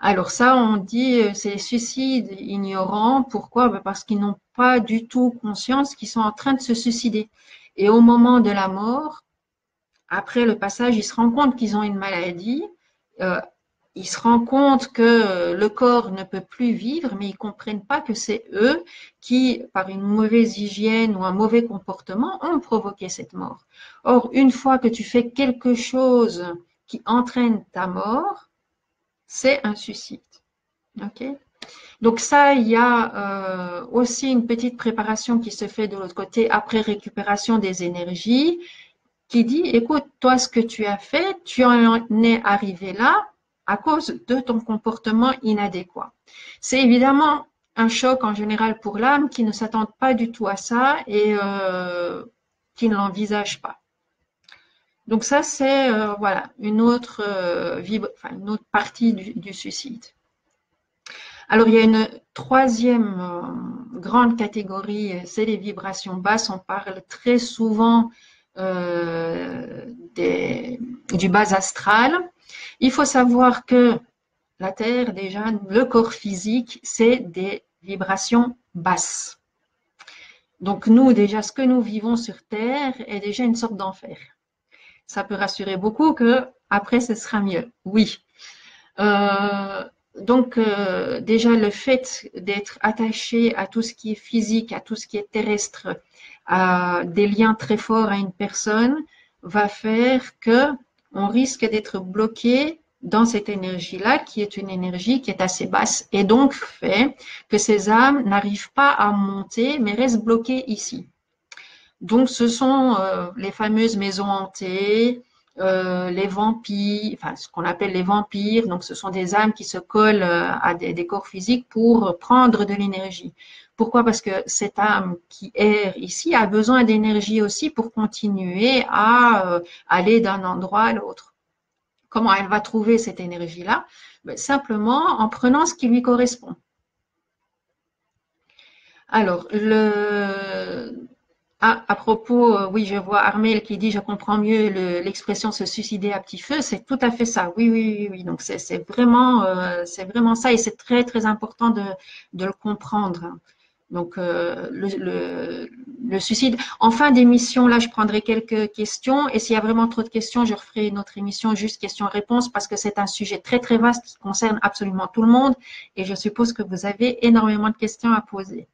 Alors ça, on dit c'est suicides ignorants. Pourquoi? Parce qu'ils n'ont pas du tout conscience qu'ils sont en train de se suicider. Et au moment de la mort, après le passage, ils se rendent compte qu'ils ont une maladie. Euh, ils se rendent compte que le corps ne peut plus vivre, mais ils ne comprennent pas que c'est eux qui, par une mauvaise hygiène ou un mauvais comportement, ont provoqué cette mort. Or, une fois que tu fais quelque chose qui entraîne ta mort, c'est un suicide. Okay? Donc ça, il y a aussi une petite préparation qui se fait de l'autre côté après récupération des énergies, qui dit, écoute, toi, ce que tu as fait, tu en es arrivé là à cause de ton comportement inadéquat. C'est évidemment un choc en général pour l'âme qui ne s'attend pas du tout à ça et qui ne l'envisage pas. Donc ça, c'est voilà une autre une autre partie du suicide. Alors il y a une troisième grande catégorie, c'est les vibrations basses. On parle très souvent du bas astral. Il faut savoir que la Terre, déjà, le corps physique, c'est des vibrations basses. Donc nous, déjà, ce que nous vivons sur Terre est déjà une sorte d'enfer. Ça peut rassurer beaucoup que après, ce sera mieux. Oui. Donc, déjà, le fait d'être attaché à tout ce qui est physique, à tout ce qui est terrestre, à des liens très forts à une personne, va faire que on risque d'être bloqué dans cette énergie-là, qui est une énergie qui est assez basse, et donc fait que ces âmes n'arrivent pas à monter, mais restent bloquées ici. Donc, ce sont les fameuses maisons hantées, les vampires, enfin ce qu'on appelle les vampires. Donc, ce sont des âmes qui se collent à des corps physiques pour prendre de l'énergie. Pourquoi? Parce que cette âme qui erre ici a besoin d'énergie aussi pour continuer à aller d'un endroit à l'autre. Comment elle va trouver cette énergie-là? Simplement en prenant ce qui lui correspond. Alors, à propos, oui, je vois Armel qui dit, je comprends mieux l'expression se suicider à petit feu. C'est tout à fait ça. Oui, oui, oui, oui. Donc c'est vraiment ça et c'est très très important de le comprendre. Donc le suicide. En fin d'émission, là, je prendrai quelques questions et s'il y a vraiment trop de questions, je referai une autre émission juste questions-réponses parce que c'est un sujet très très vaste qui concerne absolument tout le monde et je suppose que vous avez énormément de questions à poser.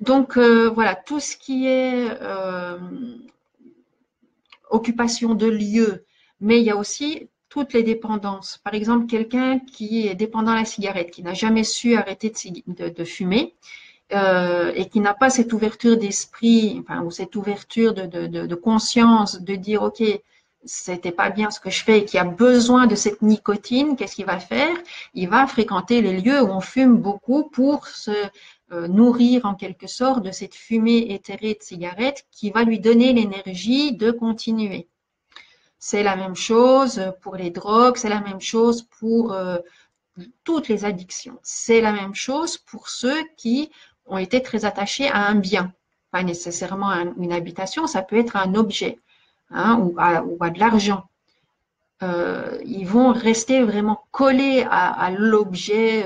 Donc voilà, tout ce qui est occupation de lieu, mais il y a aussi toutes les dépendances. Par exemple, quelqu'un qui est dépendant à la cigarette, qui n'a jamais su arrêter de fumer et qui n'a pas cette ouverture d'esprit, enfin, ou cette ouverture de conscience, de dire, OK, c'était pas bien ce que je fais et qui a besoin de cette nicotine, qu'est-ce qu'il va faire? Il va fréquenter les lieux où on fume beaucoup pour se nourrir en quelque sorte de cette fumée éthérée de cigarette qui va lui donner l'énergie de continuer. C'est la même chose pour les drogues, c'est la même chose pour toutes les addictions. C'est la même chose pour ceux qui ont été très attachés à un bien, pas nécessairement à une habitation, ça peut être un objet, hein, ou à de l'argent. Ils vont rester vraiment collés à l'objet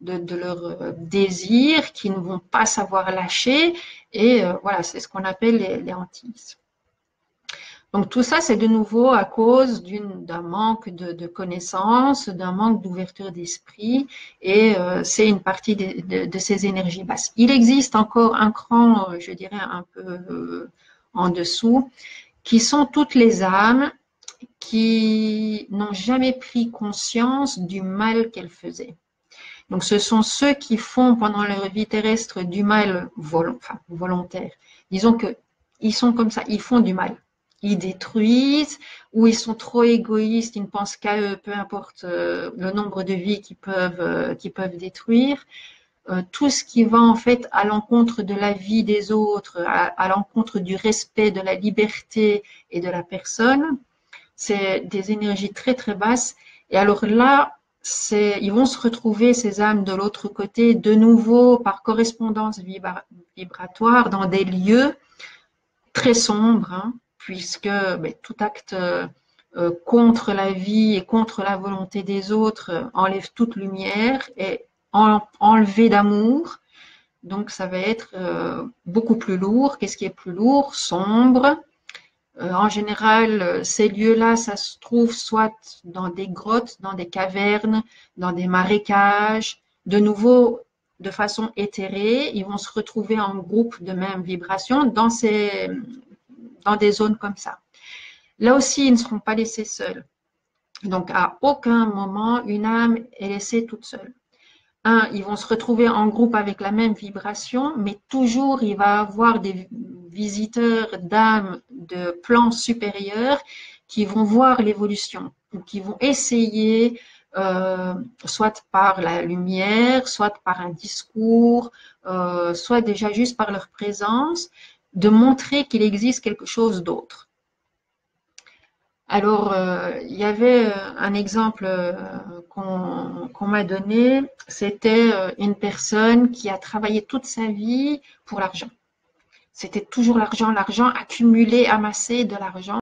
de leur désir, qui ne vont pas savoir lâcher, et voilà, c'est ce qu'on appelle les hantises. Donc tout ça, c'est de nouveau à cause d'un manque de connaissances, d'un manque d'ouverture d'esprit, et c'est une partie de ces énergies basses. Il existe encore un cran, je dirais, un peu en dessous, qui sont toutes les âmes qui n'ont jamais pris conscience du mal qu'elles faisaient. Donc ce sont ceux qui font pendant leur vie terrestre du mal volontaire. Disons que ils sont comme ça, ils font du mal. Ils détruisent, ou ils sont trop égoïstes, ils ne pensent qu'à eux, peu importe le nombre de vies qu'ils peuvent détruire. Tout ce qui va en fait à l'encontre de la vie des autres, à l'encontre du respect de la liberté et de la personne, c'est des énergies très très basses. Et alors là, ils vont se retrouver, ces âmes de l'autre côté, de nouveau par correspondance vibratoire dans des lieux très sombres, hein, puisque tout acte contre la vie et contre la volonté des autres enlève toute lumière et enlevé d'amour. Donc ça va être beaucoup plus lourd. Qu'est-ce qui est plus lourd? Sombre. En général, ces lieux-là, ça se trouve soit dans des grottes, dans des cavernes, dans des marécages. De nouveau, de façon éthérée, ils vont se retrouver en groupe de même vibration dans des zones comme ça. Là aussi, ils ne seront pas laissés seuls. Donc, à aucun moment, une âme est laissée toute seule. Ils vont se retrouver en groupe avec la même vibration, mais toujours, il va y avoir des visiteurs d'âmes de plans supérieurs qui vont voir l'évolution, ou qui vont essayer, soit par la lumière, soit par un discours, soit déjà juste par leur présence, de montrer qu'il existe quelque chose d'autre. Alors, il y avait un exemple qu'on m'a donné, c'était une personne qui a travaillé toute sa vie pour l'argent. C'était toujours l'argent, l'argent, accumulé, amassé de l'argent,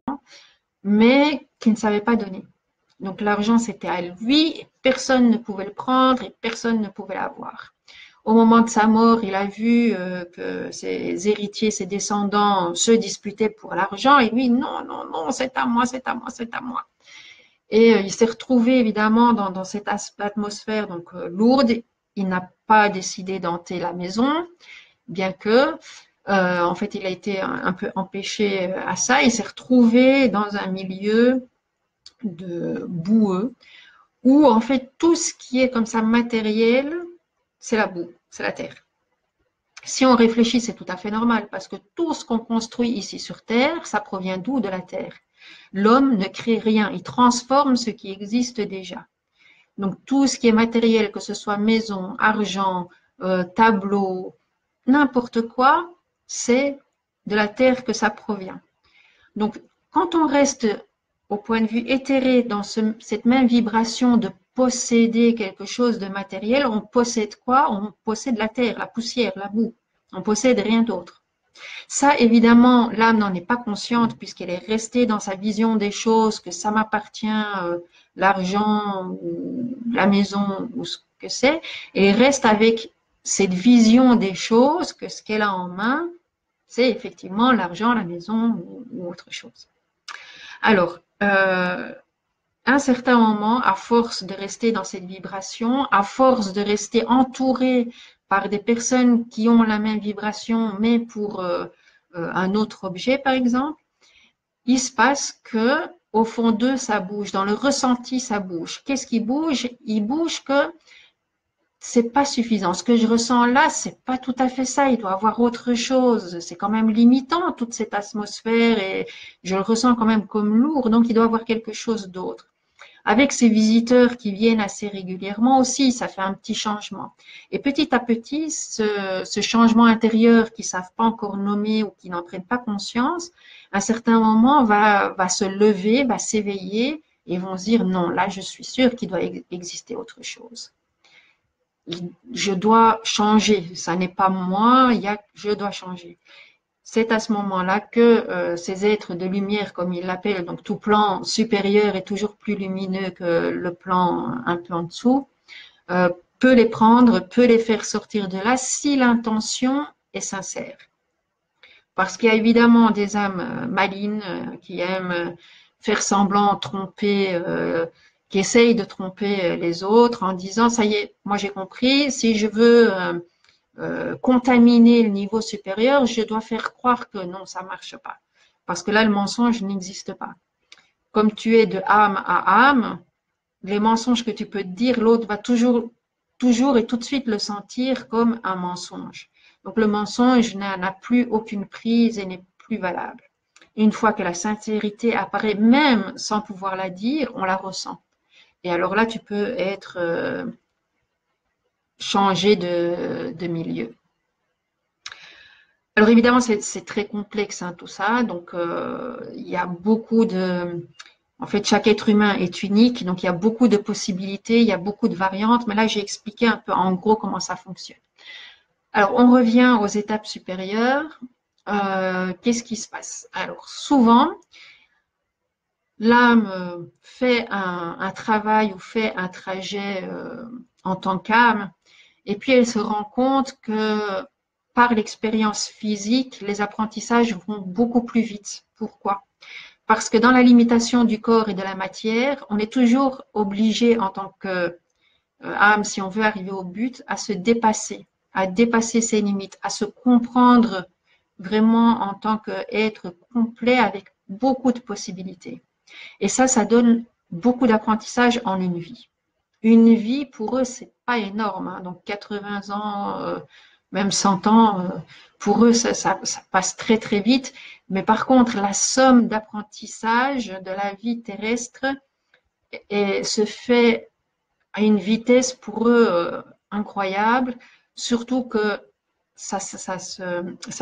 mais qui ne savait pas donner. Donc l'argent, c'était à lui, personne ne pouvait le prendre et personne ne pouvait l'avoir. Au moment de sa mort, il a vu que ses héritiers, ses descendants se disputaient pour l'argent et lui, non, non, non, c'est à moi, c'est à moi, c'est à moi. Et il s'est retrouvé évidemment dans cette atmosphère donc lourde. Il n'a pas décidé d'hanter la maison, bien que en fait il a été un peu empêché à ça. Il s'est retrouvé dans un milieu de boueux où en fait tout ce qui est comme ça matériel, c'est la boue, c'est la terre. Si on réfléchit, c'est tout à fait normal parce que tout ce qu'on construit ici sur Terre, ça provient d'où? De la Terre. L'homme ne crée rien, il transforme ce qui existe déjà. Donc tout ce qui est matériel, que ce soit maison, argent, tableau, n'importe quoi, c'est de la Terre que ça provient. Donc quand on reste au point de vue éthéré dans cette même vibration de posséder quelque chose de matériel, on possède quoi? On possède la terre, la poussière, la boue. On possède rien d'autre. Ça, évidemment, l'âme n'en est pas consciente puisqu'elle est restée dans sa vision des choses, que ça m'appartient, l'argent, la maison ou ce que c'est. Et elle reste avec cette vision des choses que ce qu'elle a en main, c'est effectivement l'argent, la maison ou autre chose. Alors, un certain moment, à force de rester dans cette vibration, à force de rester entouré par des personnes qui ont la même vibration, mais pour un autre objet, par exemple, il se passe que au fond d'eux, ça bouge. Dans le ressenti, ça bouge. Qu'est-ce qui bouge? Il bouge que c'est pas suffisant. Ce que je ressens là, c'est pas tout à fait ça. Il doit y avoir autre chose. C'est quand même limitant, toute cette atmosphère, et je le ressens quand même comme lourd. Donc, il doit y avoir quelque chose d'autre. Avec ces visiteurs qui viennent assez régulièrement aussi, ça fait un petit changement. Et petit à petit, ce changement intérieur qu'ils savent pas encore nommer ou qui n'en prennent pas conscience, à un certain moment va se lever, va s'éveiller et vont se dire non, là je suis sûre qu'il doit exister autre chose. Je dois changer, ça n'est pas moi, je dois changer. C'est à ce moment-là que ces êtres de lumière, comme ils l'appellent, donc tout plan supérieur est toujours plus lumineux que le plan un peu en dessous, peut les prendre, peut les faire sortir de là si l'intention est sincère. Parce qu'il y a évidemment des âmes malines qui aiment faire semblant, tromper, qui essayent de tromper les autres en disant, ça y est, moi j'ai compris, si je veux contaminer le niveau supérieur, je dois faire croire que non, ça marche pas. Parce que là, le mensonge n'existe pas. Comme tu es de âme à âme, les mensonges que tu peux te dire, l'autre va toujours et tout de suite le sentir comme un mensonge. Donc le mensonge n'a plus aucune prise et n'est plus valable. Une fois que la sincérité apparaît, même sans pouvoir la dire, on la ressent. Et alors là, tu peux être changé de milieu. Alors évidemment, c'est très complexe hein, tout ça. Donc il y a beaucoup de... En fait, chaque être humain est unique, donc il y a beaucoup de possibilités, il y a beaucoup de variantes. Mais là, j'ai expliqué un peu en gros comment ça fonctionne. Alors, on revient aux étapes supérieures. Qu'est-ce qui se passe? Alors, souvent, l'âme fait un travail ou fait un trajet en tant qu'âme, et puis elle se rend compte que par l'expérience physique, les apprentissages vont beaucoup plus vite. Pourquoi? Parce que dans la limitation du corps et de la matière, on est toujours obligé en tant qu'âme, si on veut arriver au but, à se dépasser, à dépasser ses limites, à se comprendre vraiment en tant qu'être complet avec beaucoup de possibilités. Et ça donne beaucoup d'apprentissage en une vie. Une vie, pour eux, c'est pas énorme. Hein. Donc 80 ans, même 100 ans, pour eux, ça passe très très vite. Mais par contre, la somme d'apprentissage de la vie terrestre se fait à une vitesse pour eux incroyable, surtout que ça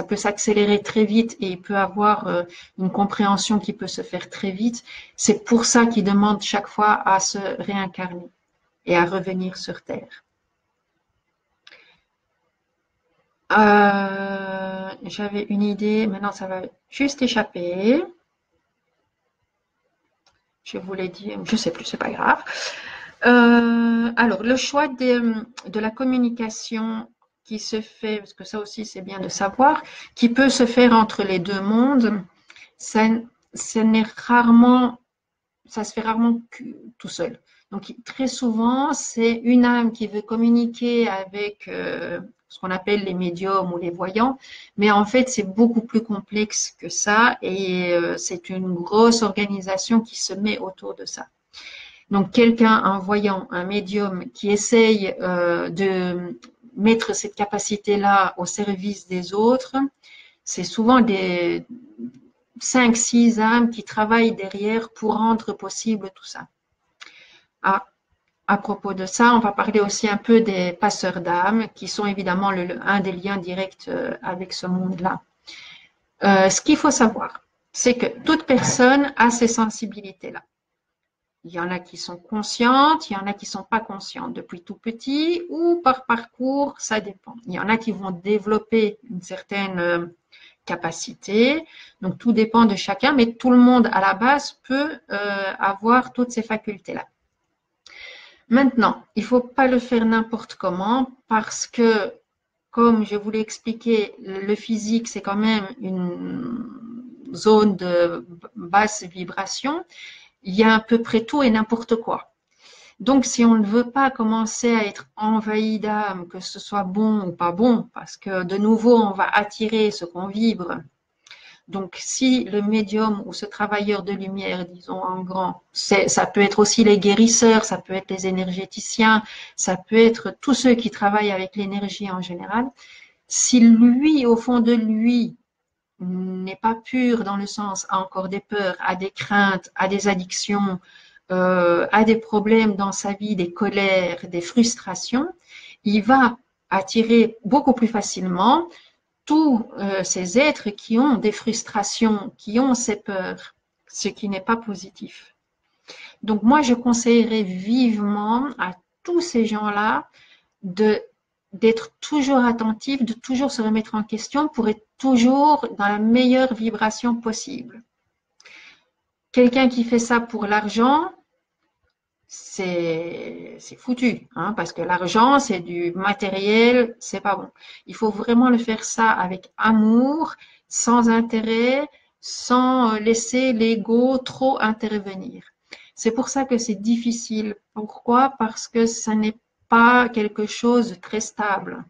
peut s'accélérer très vite et il peut avoir une compréhension qui peut se faire très vite. C'est pour ça qu'ils demandent chaque fois à se réincarner et à revenir sur Terre. J'avais une idée, maintenant ça va juste échapper. Je voulais dire, je sais plus, c'est pas grave. Alors, le choix de la communication qui se fait, parce que ça aussi c'est bien de savoir, qui peut se faire entre les deux mondes, ça se fait rarement tout seul. Donc, très souvent, c'est une âme qui veut communiquer avec ce qu'on appelle les médiums ou les voyants, mais en fait, c'est beaucoup plus complexe que ça et c'est une grosse organisation qui se met autour de ça. Donc, quelqu'un, un voyant, un médium qui essaye de mettre cette capacité-là au service des autres, c'est souvent des 5-6 âmes qui travaillent derrière pour rendre possible tout ça. À propos de ça, on va parler aussi un peu des passeurs d'âmes, qui sont évidemment un des liens directs avec ce monde-là. Ce qu'il faut savoir, c'est que toute personne a ces sensibilités-là. Il y en a qui sont conscientes, il y en a qui ne sont pas conscientes depuis tout petit ou par parcours, ça dépend. Il y en a qui vont développer une certaine capacité, donc tout dépend de chacun, mais tout le monde à la base peut avoir toutes ces facultés-là. Maintenant, il ne faut pas le faire n'importe comment parce que, comme je vous l'ai expliqué, le physique, c'est quand même une zone de basse vibration. Il y a à peu près tout et n'importe quoi. Donc, si on ne veut pas commencer à être envahi d'âme, que ce soit bon ou pas bon, parce que de nouveau, on va attirer ce qu'on vibre. Donc, si le médium ou ce travailleur de lumière, disons en grand, ça peut être aussi les guérisseurs, ça peut être les énergéticiens, ça peut être tous ceux qui travaillent avec l'énergie en général. Si lui, au fond de lui, n'est pas pur dans le sens, a encore des peurs, a des craintes, a des addictions, a des problèmes dans sa vie, des colères, des frustrations, il va attirer beaucoup plus facilement tous ces êtres qui ont des frustrations, qui ont ces peurs, ce qui n'est pas positif. Donc moi, je conseillerais vivement à tous ces gens-là de d'être toujours attentif, de toujours se remettre en question pour être toujours dans la meilleure vibration possible. Quelqu'un qui fait ça pour l'argent, c'est foutu, hein, parce que l'argent, c'est du matériel, c'est pas bon. Il faut vraiment le faire ça avec amour, sans intérêt, sans laisser l'ego trop intervenir. C'est pour ça que c'est difficile. Pourquoi? Parce que ça n'est pas quelque chose de très stable.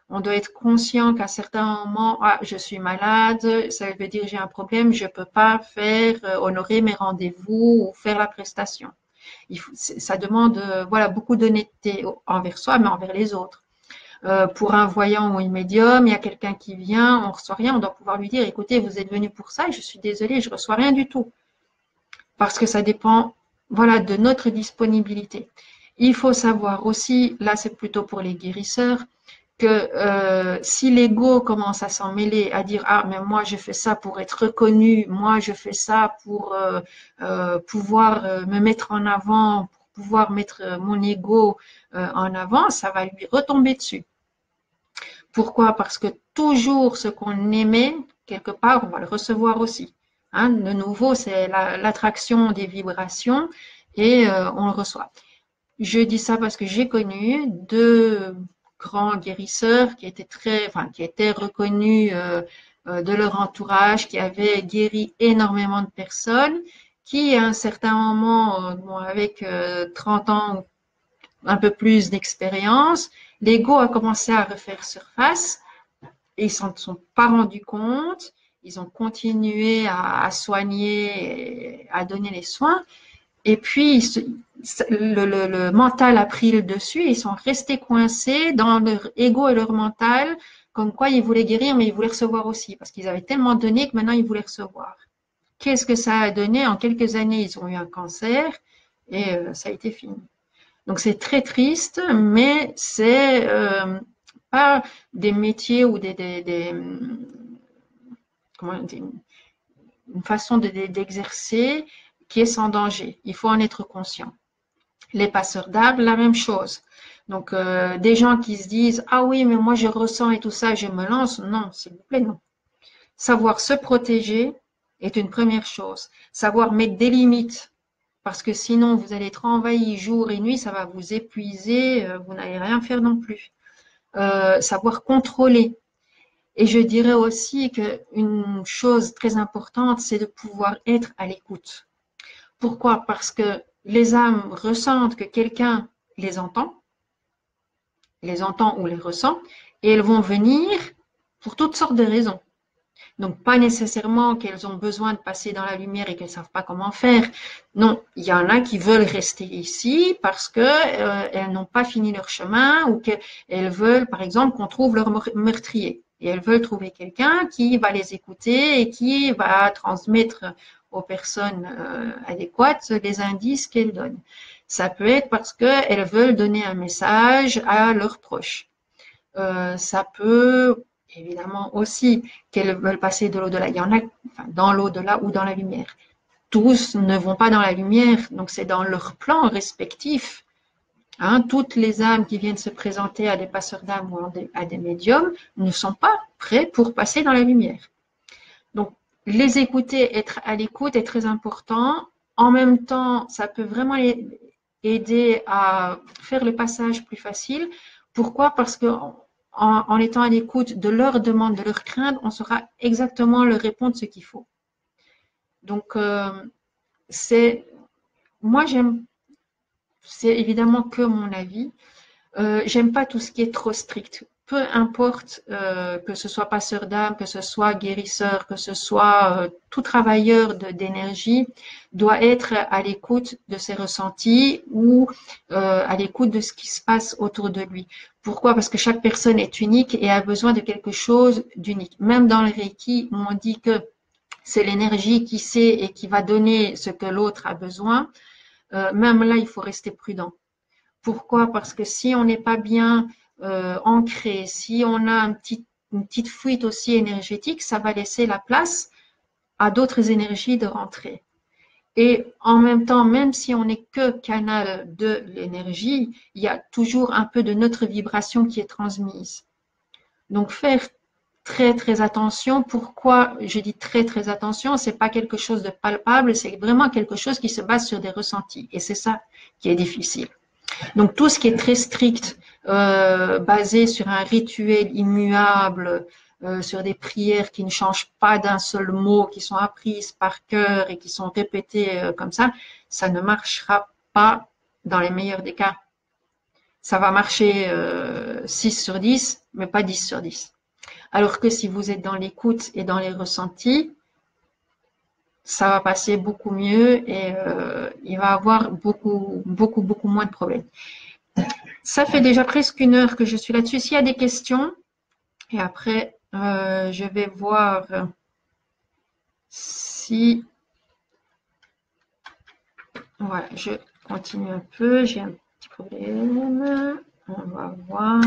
On doit être conscient qu'à certains moments, ah, je suis malade, ça veut dire j'ai un problème, je peux pas faire, honorer mes rendez-vous ou faire la prestation. Ça demande voilà, beaucoup d'honnêteté envers soi, mais envers les autres. Pour un voyant ou une médium, il y a quelqu'un qui vient, on ne reçoit rien, on doit pouvoir lui dire, écoutez, vous êtes venu pour ça et je suis désolée, je ne reçois rien du tout. Parce que ça dépend voilà, de notre disponibilité. Il faut savoir aussi, là c'est plutôt pour les guérisseurs, que si l'ego commence à s'en mêler, à dire ah mais moi je fais ça pour être reconnu, moi je fais ça pour pouvoir me mettre en avant, pour pouvoir mettre mon ego en avant, ça va lui retomber dessus. Pourquoi? Parce que toujours ce qu'on émet, quelque part, on va le recevoir aussi. Hein, de nouveau, c'est l'attraction des vibrations et on le reçoit. Je dis ça parce que j'ai connu deux grands guérisseurs qui étaient qui étaient reconnus de leur entourage, qui avaient guéri énormément de personnes, qui à un certain moment, bon, avec 30 ans, un peu plus d'expérience, l'ego a commencé à refaire surface et ils ne s'en sont pas rendus compte. Ils ont continué à soigner, à donner les soins. Et puis, le mental a pris le dessus et ils sont restés coincés dans leur ego et leur mental, comme quoi ils voulaient guérir, mais ils voulaient recevoir aussi, parce qu'ils avaient tellement donné que maintenant ils voulaient recevoir. Qu'est-ce que ça a donné? En quelques années, ils ont eu un cancer et ça a été fini. Donc, c'est très triste, mais c'est pas des métiers ou comment dire, une façon d'exercer qui est sans danger. Il faut en être conscient. Les passeurs d'arbres, la même chose. Donc, des gens qui se disent « Ah oui, mais moi je ressens et tout ça, je me lance ». Non, s'il vous plaît, non. Savoir se protéger est une première chose. Savoir mettre des limites, parce que sinon vous allez être envahi jour et nuit, ça va vous épuiser, vous n'allez rien faire non plus. Savoir contrôler. Et je dirais aussi qu'une chose très importante, c'est de pouvoir être à l'écoute. Pourquoi? Parce que les âmes ressentent que quelqu'un les entend ou les ressent, et elles vont venir pour toutes sortes de raisons. Donc, pas nécessairement qu'elles ont besoin de passer dans la lumière et qu'elles ne savent pas comment faire. Non, il y en a qui veulent rester ici parce qu'elles n'ont pas fini leur chemin ou qu'elles veulent, par exemple, qu'on trouve leur meurtrier. Et elles veulent trouver quelqu'un qui va les écouter et qui va transmettre aux personnes adéquates les indices qu'elles donnent. Ça peut être parce qu'elles veulent donner un message à leurs proches. Ça peut évidemment aussi qu'elles veulent passer de l'au-delà. Il y en a dans l'au-delà ou dans la lumière. Tous ne vont pas dans la lumière, donc c'est dans leur plan respectif. Hein, toutes les âmes qui viennent se présenter à des passeurs d'âmes ou à des médiums ne sont pas prêts pour passer dans la lumière. Donc, les écouter, être à l'écoute est très important. En même temps, ça peut vraiment les aider à faire le passage plus facile. Pourquoi? Parce que en étant à l'écoute de leurs demandes, de leurs craintes, on saura exactement leur répondre ce qu'il faut. Donc, moi, c'est évidemment que mon avis. J'aime pas tout ce qui est trop strict. Peu importe que ce soit passeur d'âme, que ce soit guérisseur, que ce soit tout travailleur d'énergie, doit être à l'écoute de ses ressentis ou à l'écoute de ce qui se passe autour de lui. Pourquoi? Parce que chaque personne est unique et a besoin de quelque chose d'unique. Même dans le Reiki, on dit que c'est l'énergie qui sait et qui va donner ce que l'autre a besoin. même là, il faut rester prudent. Pourquoi? Parce que si on n'est pas bien ancré, si on a une petite fuite aussi énergétique, ça va laisser la place à d'autres énergies de rentrer. Et en même temps, même si on n'est que canal de l'énergie, il y a toujours un peu de notre vibration qui est transmise. Donc faire très très attention. Pourquoi je dis très très attention? C'est pas quelque chose de palpable, c'est vraiment quelque chose qui se base sur des ressentis. Et c'est ça qui est difficile. Donc tout ce qui est très strict, basé sur un rituel immuable, sur des prières qui ne changent pas d'un seul mot, qui sont apprises par cœur et qui sont répétées comme ça ne marchera pas dans les meilleurs des cas. Ça va marcher 6 sur 10, mais pas 10 sur 10. Alors que si vous êtes dans l'écoute et dans les ressentis, ça va passer beaucoup mieux et il va avoir beaucoup moins de problèmes. Ça fait déjà presque 1 heure que je suis là-dessus. S'il y a des questions, et après, je vais voir si... Voilà, je continue un peu. J'ai un petit problème. On va voir.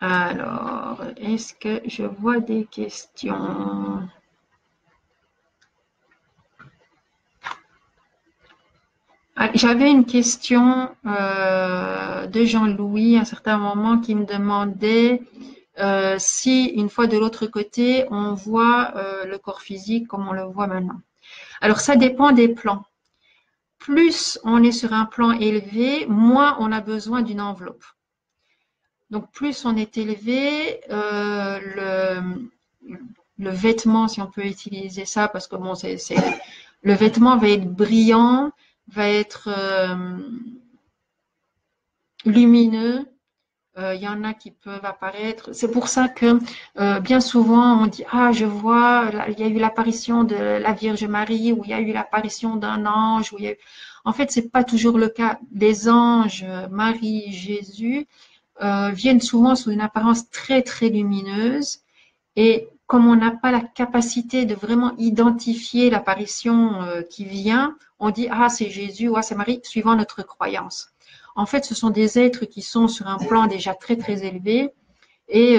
Alors, est-ce que je vois des questions? J'avais une question de Jean-Louis à un certain moment qui me demandait si une fois de l'autre côté, on voit le corps physique comme on le voit maintenant. Alors ça dépend des plans. Plus on est sur un plan élevé, moins on a besoin d'une enveloppe. Donc plus on est élevé, le vêtement, si on peut utiliser ça, parce que bon, le vêtement va être brillant, va être lumineux. Il y en a qui peuvent apparaître. C'est pour ça que bien souvent on dit ah je vois il y a eu l'apparition de la Vierge Marie ou il y a eu l'apparition d'un ange ou il y a eu... En fait c'est pas toujours le cas. Les anges, Marie, Jésus viennent souvent sous une apparence très très lumineuse et comme on n'a pas la capacité de vraiment identifier l'apparition qui vient, on dit ah c'est Jésus ou ah c'est Marie suivant notre croyance. En fait, ce sont des êtres qui sont sur un plan déjà très très élevé et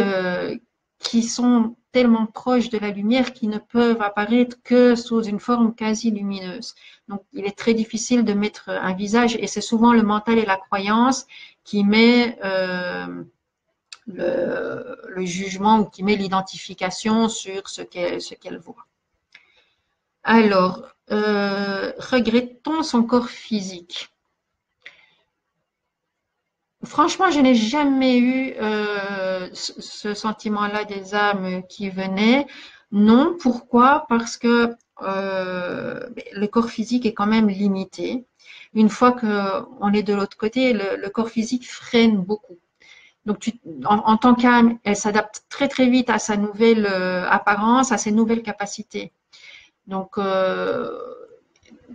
qui sont tellement proches de la lumière qu'ils ne peuvent apparaître que sous une forme quasi lumineuse. Donc, il est très difficile de mettre un visage et c'est souvent le mental et la croyance qui met le jugement ou qui met l'identification sur ce qu'elle voit. Alors, regrette-t-on son corps physique? Franchement, je n'ai jamais eu ce sentiment-là des âmes qui venaient. Non, pourquoi? Parce que le corps physique est quand même limité. Une fois qu'on est de l'autre côté, le corps physique freine beaucoup. Donc, en tant qu'âme, elle s'adapte très très vite à sa nouvelle apparence, à ses nouvelles capacités. Donc,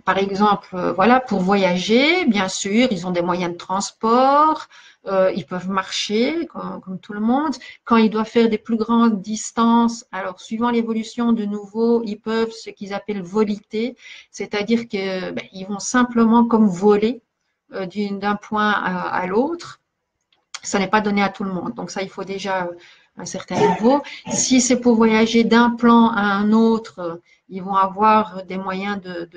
par exemple, voilà, pour voyager, bien sûr, ils ont des moyens de transport, ils peuvent marcher comme tout le monde. Quand ils doivent faire des plus grandes distances, alors suivant l'évolution, de nouveau, ils peuvent ce qu'ils appellent voliter, c'est-à-dire que ils vont simplement comme voler d'un point à l'autre. Ça n'est pas donné à tout le monde. Donc ça, il faut déjà un certain niveau. Si c'est pour voyager d'un plan à un autre, ils vont avoir des moyens de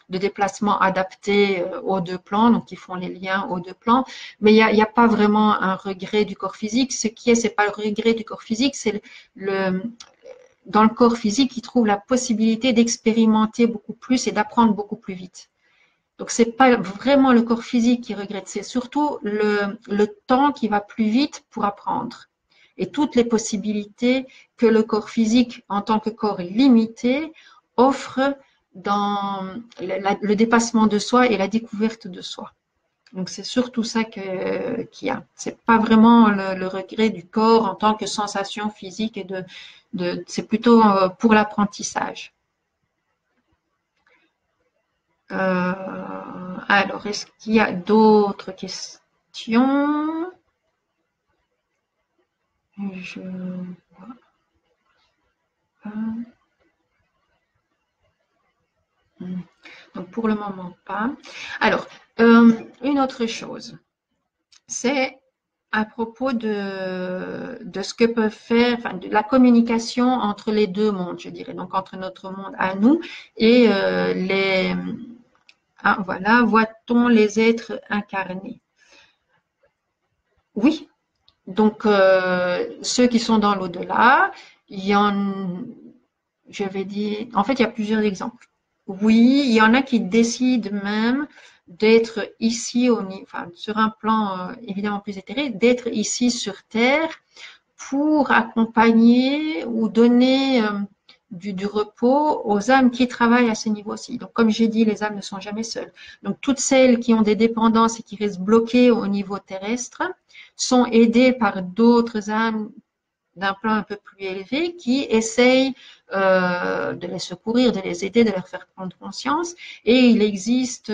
déplacement adaptés aux deux plans, donc ils font les liens aux deux plans. Mais il y a pas vraiment un regret du corps physique. Ce qui est, c'est pas le regret du corps physique, c'est dans le corps physique, ils trouvent la possibilité d'expérimenter beaucoup plus et d'apprendre beaucoup plus vite. Donc, c'est pas vraiment le corps physique qui regrette, c'est surtout le temps qui va plus vite pour apprendre. Et toutes les possibilités que le corps physique, en tant que corps limité, offre dans le dépassement de soi et la découverte de soi. Donc, c'est surtout ça qu'il y a. C'est pas vraiment le regret du corps en tant que sensation physique et c'est plutôt pour l'apprentissage. Alors, est-ce qu'il y a d'autres questions? Je vois pas. pour le moment pas. Alors, une autre chose, c'est à propos de ce que peuvent faire, enfin, de la communication entre les deux mondes, je dirais, donc entre notre monde à nous et voilà, voit-on les êtres incarnés? Oui, donc ceux qui sont dans l'au-delà, il y en, je vais dire, en fait, il y a plusieurs exemples. Oui, il y en a qui décident même d'être ici, enfin, sur un plan évidemment plus éthéré, d'être ici sur Terre pour accompagner ou donner du repos aux âmes qui travaillent à ce niveau-ci. Donc, comme j'ai dit, les âmes ne sont jamais seules. Donc, toutes celles qui ont des dépendances et qui restent bloquées au niveau terrestre sont aidées par d'autres âmes d'un plan un peu plus élevé qui essayent de les secourir, de les aider, de leur faire prendre conscience. Et il existe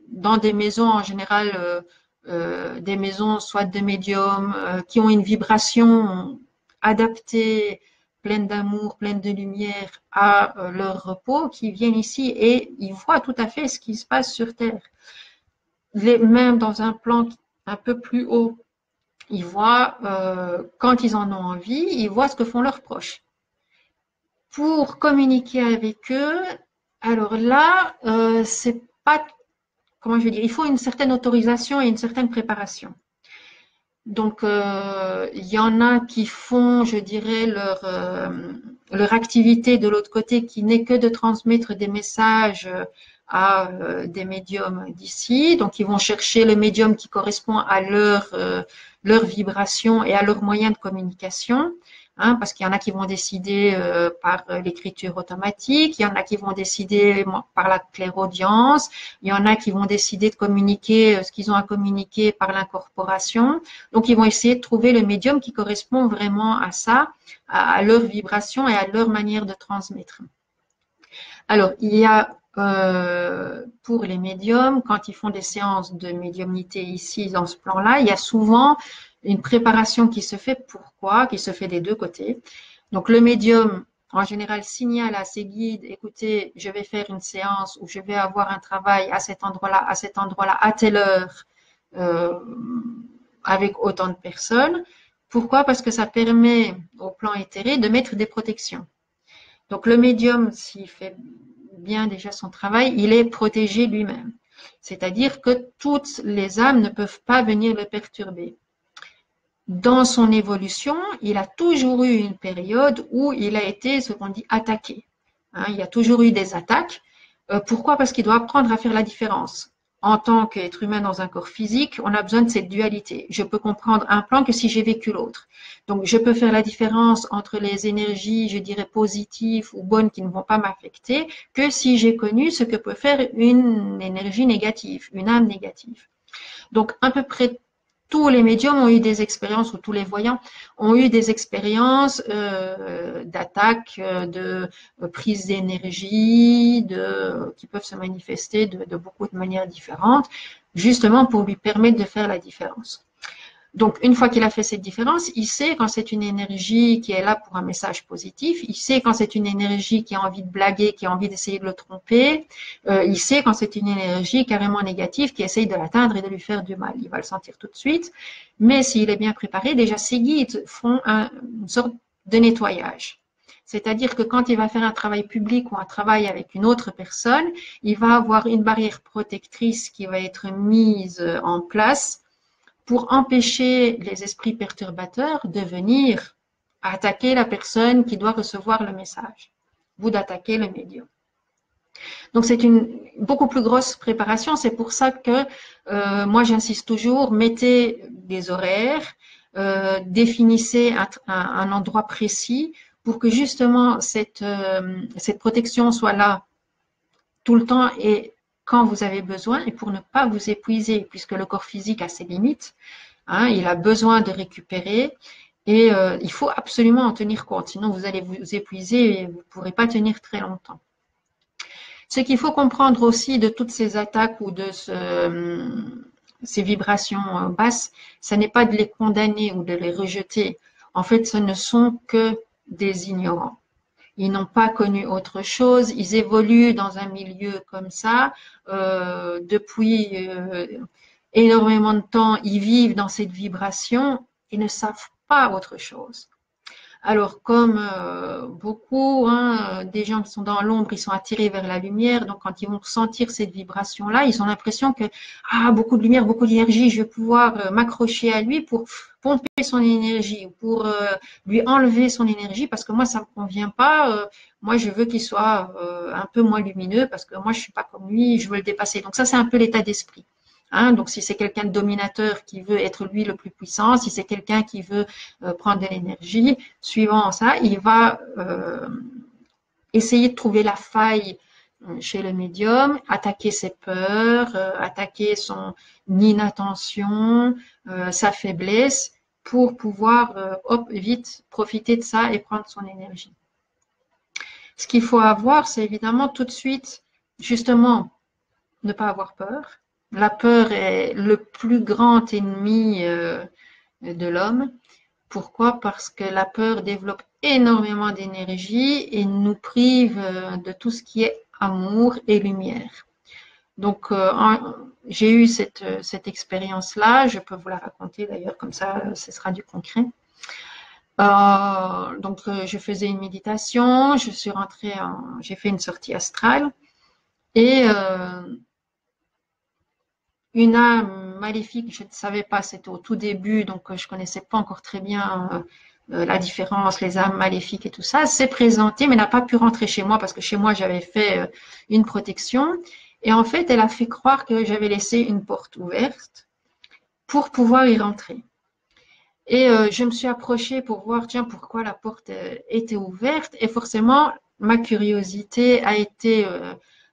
dans des maisons en général des maisons soit de médiums qui ont une vibration adaptée, pleine d'amour, pleine de lumière à leur repos, qui viennent ici et ils voient tout à fait ce qui se passe sur Terre. Même dans un plan un peu plus haut, ils voient, quand ils en ont envie, ils voient ce que font leurs proches. Pour communiquer avec eux, alors là, c'est pas, comment je vais dire, il faut une certaine autorisation et une certaine préparation. Donc, il y en a qui font, je dirais, leur activité de l'autre côté qui n'est que de transmettre des messages à des médiums d'ici. Donc, ils vont chercher le médium qui correspond à leur vibration et à leurs moyens de communication. Hein, parce qu'il y en a qui vont décider par l'écriture automatique, il y en a qui vont décider par la clairaudience, il y en a qui vont décider de communiquer ce qu'ils ont à communiquer par l'incorporation. Donc, ils vont essayer de trouver le médium qui correspond vraiment à ça, à leur vibration et à leur manière de transmettre. Alors, il y a pour les médiums, quand ils font des séances de médiumnité ici, dans ce plan-là, il y a souvent une préparation qui se fait. Pourquoi? Qui se fait des deux côtés. Donc, le médium, en général, signale à ses guides, écoutez, je vais faire une séance ou je vais avoir un travail à cet endroit-là, à telle heure, avec autant de personnes. Pourquoi? Parce que ça permet au plan éthéré de mettre des protections. Donc, le médium, s'il fait bien déjà son travail, il est protégé lui-même. C'est-à-dire que toutes les âmes ne peuvent pas venir le perturber. Dans son évolution, il a toujours eu une période où il a été, ce qu'on dit, attaqué. Hein, il y a toujours eu des attaques. Pourquoi? Parce qu'il doit apprendre à faire la différence. En tant qu'être humain dans un corps physique, on a besoin de cette dualité. Je peux comprendre un plan que si j'ai vécu l'autre. Donc, je peux faire la différence entre les énergies, je dirais, positives ou bonnes qui ne vont pas m'affecter, que si j'ai connu ce que peut faire une énergie négative, une âme négative. Donc, à peu près tous les médiums ont eu des expériences, ou tous les voyants ont eu des expériences d'attaque, de prise d'énergie, qui peuvent se manifester de beaucoup de manières différentes, justement pour lui permettre de faire la différence. Donc, une fois qu'il a fait cette différence, il sait quand c'est une énergie qui est là pour un message positif, il sait quand c'est une énergie qui a envie de blaguer, qui a envie d'essayer de le tromper, il sait quand c'est une énergie carrément négative qui essaye de l'atteindre et de lui faire du mal. Il va le sentir tout de suite, mais s'il est bien préparé, déjà ses guides font une sorte de nettoyage. C'est-à-dire que quand il va faire un travail public ou un travail avec une autre personne, il va avoir une barrière protectrice qui va être mise en place pour empêcher les esprits perturbateurs de venir attaquer la personne qui doit recevoir le message ou d'attaquer le médium. Donc c'est une beaucoup plus grosse préparation. C'est pour ça que moi j'insiste toujours, mettez des horaires, définissez un endroit précis pour que justement cette protection soit là tout le temps et quand vous avez besoin et pour ne pas vous épuiser, puisque le corps physique a ses limites, hein, il a besoin de récupérer et il faut absolument en tenir compte, sinon vous allez vous épuiser et vous ne pourrez pas tenir très longtemps. Ce qu'il faut comprendre aussi de toutes ces attaques ou de ces vibrations basses, ce n'est pas de les condamner ou de les rejeter. En fait, ce ne sont que des ignorants. ils n'ont pas connu autre chose, ils évoluent dans un milieu comme ça depuis énormément de temps, ils vivent dans cette vibration, ils ne savent pas autre chose. Alors, comme beaucoup, hein, des gens qui sont dans l'ombre, ils sont attirés vers la lumière. Donc, quand ils vont ressentir cette vibration-là, ils ont l'impression que, ah, beaucoup de lumière, beaucoup d'énergie, je vais pouvoir m'accrocher à lui pour pomper son énergie, pour lui enlever son énergie, parce que moi, ça ne me convient pas. Moi, je veux qu'il soit un peu moins lumineux, parce que moi, je ne suis pas comme lui, je veux le dépasser. Donc, ça, c'est un peu l'état d'esprit. Hein, donc, si c'est quelqu'un de dominateur qui veut être lui le plus puissant, si c'est quelqu'un qui veut prendre de l'énergie, suivant ça, il va essayer de trouver la faille chez le médium, attaquer ses peurs, attaquer son inattention, sa faiblesse, pour pouvoir hop, vite profiter de ça et prendre son énergie. Ce qu'il faut avoir, c'est évidemment tout de suite, justement, ne pas avoir peur. La peur est le plus grand ennemi de l'homme. Pourquoi? Parce que la peur développe énormément d'énergie et nous prive de tout ce qui est amour et lumière. Donc, j'ai eu cette expérience-là, je peux vous la raconter d'ailleurs, comme ça, ce sera du concret. Donc, je faisais une méditation, je suis rentrée j'ai fait une sortie astrale et une âme maléfique, je ne savais pas, c'était au tout début, donc je connaissais pas encore très bien la différence, les âmes maléfiques et tout ça, s'est présentée, mais n'a pas pu rentrer chez moi parce que chez moi j'avais fait une protection. Et en fait, elle a fait croire que j'avais laissé une porte ouverte pour pouvoir y rentrer. Et je me suis approchée pour voir, tiens, pourquoi la porte était ouverte. Et forcément, ma curiosité a été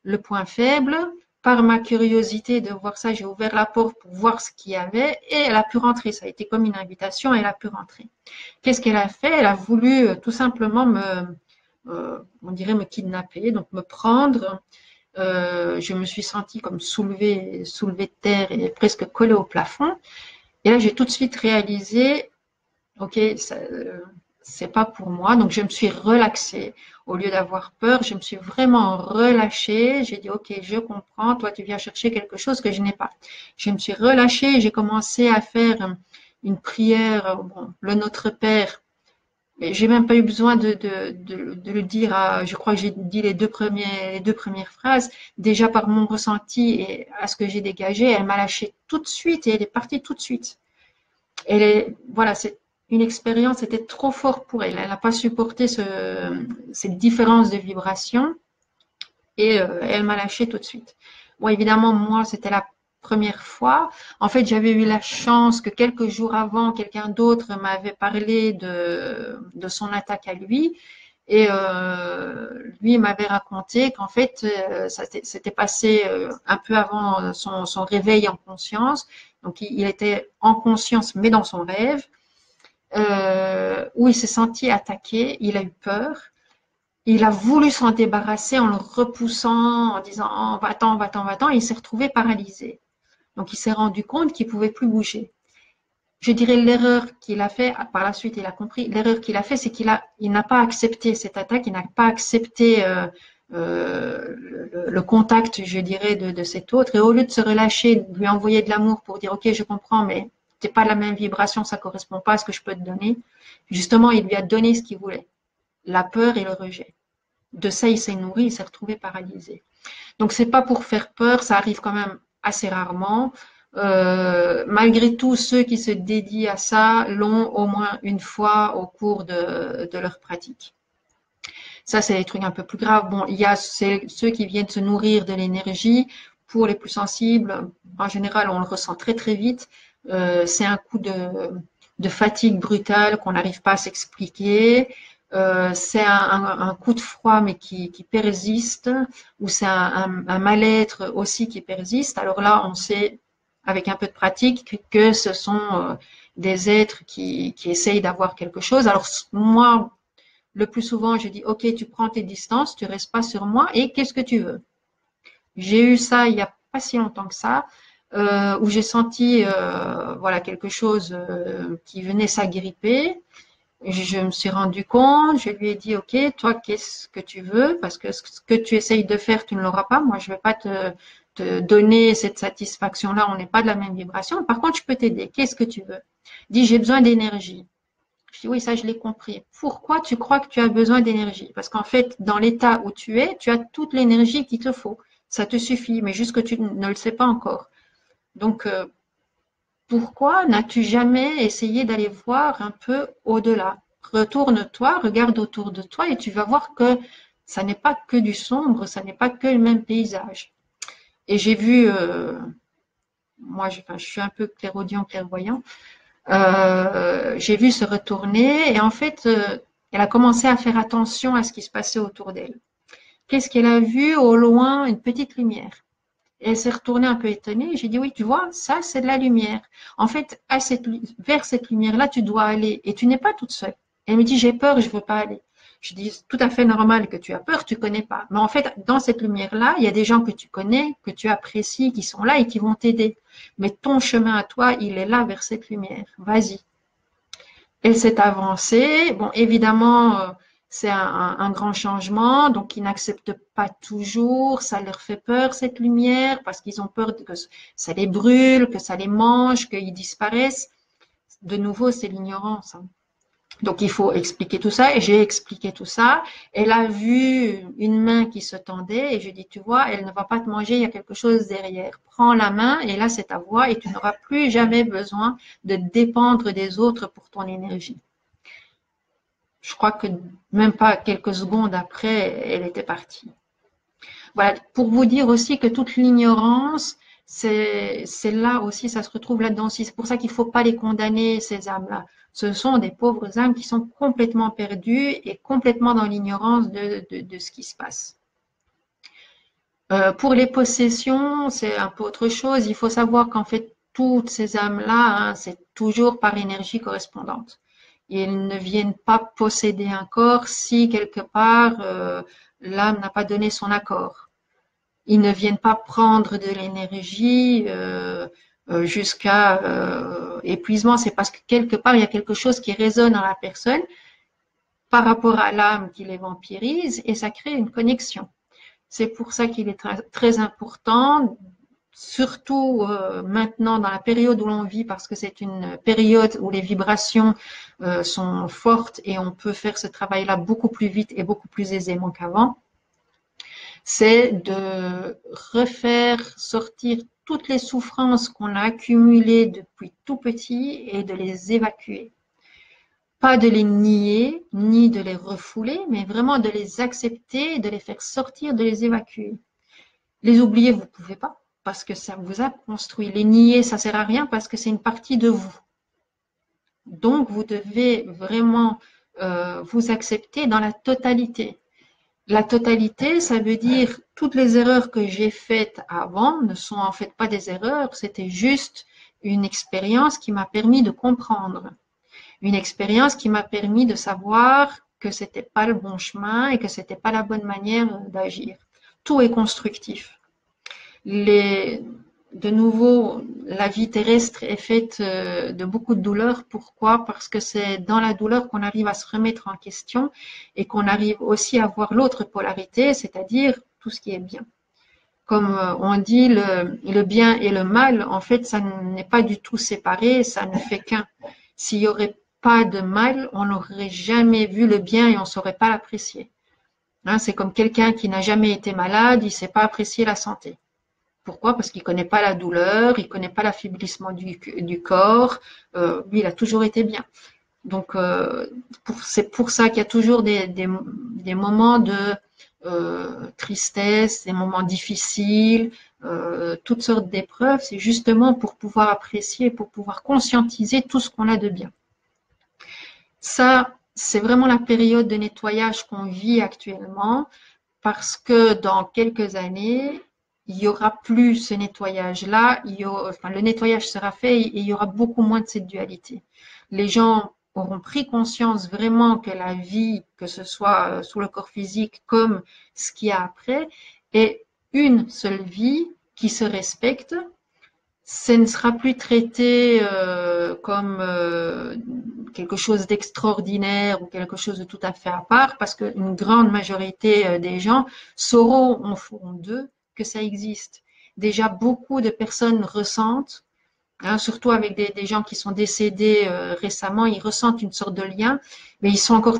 le point faible. Par ma curiosité de voir ça, j'ai ouvert la porte pour voir ce qu'il y avait et elle a pu rentrer. Ça a été comme une invitation, elle a pu rentrer. Qu'est-ce qu'elle a fait? Elle a voulu tout simplement on dirait me kidnapper, donc me prendre. Je me suis sentie comme soulevée de terre et presque collée au plafond. Et là, j'ai tout de suite réalisé, ok, c'est pas pour moi. Donc, je me suis relaxée. Au lieu d'avoir peur, je me suis vraiment relâchée. J'ai dit, ok, je comprends. Toi, tu viens chercher quelque chose que je n'ai pas. Je me suis relâchée. J'ai commencé à faire une prière, bon, le Notre Père. Et j'ai même pas eu besoin de le dire. Je crois que j'ai dit les deux premières phrases. Déjà par mon ressenti et à ce que j'ai dégagé, elle m'a lâché tout de suite et elle est partie tout de suite. Voilà, c'est une expérience, c'était trop fort pour elle. Elle n'a pas supporté cette différence de vibration et elle m'a lâché tout de suite. Bon, évidemment, moi, c'était la première fois. En fait, j'avais eu la chance que quelques jours avant, quelqu'un d'autre m'avait parlé de son attaque à lui. Et lui m'avait raconté qu'en fait, ça s'était passé un peu avant son réveil en conscience. Donc, il était en conscience, mais dans son rêve, où il s'est senti attaqué. Il a eu peur. Il a voulu s'en débarrasser en le repoussant, en disant oh, va-t'en, va-t'en, va-t'en. Et il s'est retrouvé paralysé. Donc, il s'est rendu compte qu'il pouvait plus bouger. Je dirais l'erreur qu'il a fait, par la suite il a compris, l'erreur qu'il a fait, c'est il n'a pas accepté cette attaque, il n'a pas accepté le contact, je dirais, de cet autre. Et au lieu de se relâcher, de lui envoyer de l'amour pour dire, ok, je comprends, mais t'es pas la même vibration, ça correspond pas à ce que je peux te donner. Justement, il lui a donné ce qu'il voulait, la peur et le rejet. De ça, il s'est nourri, il s'est retrouvé paralysé. Donc, c'est pas pour faire peur, ça arrive quand même assez rarement. Malgré tout, ceux qui se dédient à ça l'ont au moins une fois au cours de leur pratique. Ça, c'est des trucs un peu plus graves. Bon, il y a ceux qui viennent se nourrir de l'énergie. Pour les plus sensibles, en général, on le ressent très très vite. C'est un coup de fatigue brutale qu'on n'arrive pas à s'expliquer. C'est un coup de froid mais qui persiste, ou c'est un mal-être aussi qui persiste. Alors là, on sait avec un peu de pratique que ce sont des êtres qui essayent d'avoir quelque chose. Alors moi, le plus souvent, je dis, OK, tu prends tes distances, tu restes pas sur moi et qu'est-ce que tu veux? J'ai eu ça il y a pas si longtemps que ça, où j'ai senti voilà quelque chose qui venait s'agripper. Je me suis rendu compte, je lui ai dit, OK, toi, qu'est-ce que tu veux? Parce que ce que tu essayes de faire, tu ne l'auras pas. Moi, je ne vais pas te donner cette satisfaction-là. On n'est pas de la même vibration. Par contre, je peux t'aider. Qu'est-ce que tu veux? Il dit, j'ai besoin d'énergie. Je dis, oui, ça, je l'ai compris. Pourquoi tu crois que tu as besoin d'énergie? Parce qu'en fait, dans l'état où tu es, tu as toute l'énergie qu'il te faut. Ça te suffit, mais juste que tu ne le sais pas encore. Donc, pourquoi n'as-tu jamais essayé d'aller voir un peu au-delà? Retourne-toi, regarde autour de toi et tu vas voir que ça n'est pas que du sombre, ça n'est pas que le même paysage. Et j'ai vu, moi je suis un peu clairaudient, clairvoyant, j'ai vu se retourner et en fait, elle a commencé à faire attention à ce qui se passait autour d'elle. Qu'est-ce qu'elle a vu au loin? Une petite lumière. Et elle s'est retournée un peu étonnée. J'ai dit, oui, tu vois, ça, c'est de la lumière. En fait, vers cette lumière-là, tu dois aller. Et tu n'es pas toute seule. Elle me dit, j'ai peur, je ne veux pas aller. Je dis, c'est tout à fait normal que tu as peur, tu ne connais pas. Mais en fait, dans cette lumière-là, il y a des gens que tu connais, que tu apprécies, qui sont là et qui vont t'aider. Mais ton chemin à toi, il est là vers cette lumière. Vas-y. Elle s'est avancée. Bon, évidemment, c'est un grand changement, donc ils n'acceptent pas toujours. Ça leur fait peur, cette lumière, parce qu'ils ont peur que ça les brûle, que ça les mange, qu'ils disparaissent. De nouveau, c'est l'ignorance, hein. Donc, il faut expliquer tout ça. Et j'ai expliqué tout ça. Elle a vu une main qui se tendait et je dis, tu vois, elle ne va pas te manger, il y a quelque chose derrière. Prends la main et là, c'est ta voix et tu n'auras plus jamais besoin de dépendre des autres pour ton énergie. Je crois que même pas quelques secondes après, elle était partie. Voilà, pour vous dire aussi que toute l'ignorance, c'est là aussi, ça se retrouve là-dedans aussi. C'est pour ça qu'il ne faut pas les condamner, ces âmes-là. Ce sont des pauvres âmes qui sont complètement perdues et complètement dans l'ignorance de ce qui se passe. Pour les possessions, c'est un peu autre chose. Il faut savoir qu'en fait, toutes ces âmes-là, hein, c'est toujours par énergie correspondante. Ils ne viennent pas posséder un corps si quelque part l'âme n'a pas donné son accord. Ils ne viennent pas prendre de l'énergie jusqu'à épuisement. C'est parce que quelque part, il y a quelque chose qui résonne dans la personne par rapport à l'âme qui les vampirise et ça crée une connexion. C'est pour ça qu'il est très important, surtout maintenant dans la période où l'on vit, parce que c'est une période où les vibrations sont fortes et on peut faire ce travail-là beaucoup plus vite et beaucoup plus aisément qu'avant, c'est de refaire sortir toutes les souffrances qu'on a accumulées depuis tout petit et de les évacuer. Pas de les nier, ni de les refouler, mais vraiment de les accepter, de les faire sortir, de les évacuer. Les oublier, vous ne pouvez pas, parce que ça vous a construit. Les nier, ça ne sert à rien, parce que c'est une partie de vous. Donc, vous devez vraiment vous accepter dans la totalité. La totalité, ça veut dire toutes les erreurs que j'ai faites avant ne sont en fait pas des erreurs, c'était juste une expérience qui m'a permis de comprendre. Une expérience qui m'a permis de savoir que c'était pas le bon chemin et que c'était pas la bonne manière d'agir. Tout est constructif. De nouveau, la vie terrestre est faite de beaucoup de douleurs. Pourquoi? Parce que c'est dans la douleur qu'on arrive à se remettre en question et qu'on arrive aussi à voir l'autre polarité, c'est-à-dire tout ce qui est bien. Comme on dit, le bien et le mal, en fait, ça n'est pas du tout séparé, ça ne fait qu'un. S'il n'y aurait pas de mal, on n'aurait jamais vu le bien et on ne saurait pas l'apprécier. Hein, c'est comme quelqu'un qui n'a jamais été malade, il ne sait pas apprécier la santé. Pourquoi? Parce qu'il ne connaît pas la douleur, il ne connaît pas l'affaiblissement du corps. Lui, il a toujours été bien. Donc, c'est pour ça qu'il y a toujours des moments de tristesse, des moments difficiles, toutes sortes d'épreuves. C'est justement pour pouvoir apprécier, pour pouvoir conscientiser tout ce qu'on a de bien. Ça, c'est vraiment la période de nettoyage qu'on vit actuellement parce que dans quelques années, il n'y aura plus ce nettoyage-là, le nettoyage sera fait et il y aura beaucoup moins de cette dualité. Les gens auront pris conscience vraiment que la vie, que ce soit sur le corps physique comme ce qu'il y a après, est une seule vie qui se respecte. Ce ne sera plus traité quelque chose d'extraordinaire ou quelque chose de tout à fait à part, parce qu'une grande majorité des gens sauront au fond d'eux que ça existe. Déjà, beaucoup de personnes ressentent, hein, surtout avec des gens qui sont décédés récemment, ils ressentent une sorte de lien, mais ils sont encore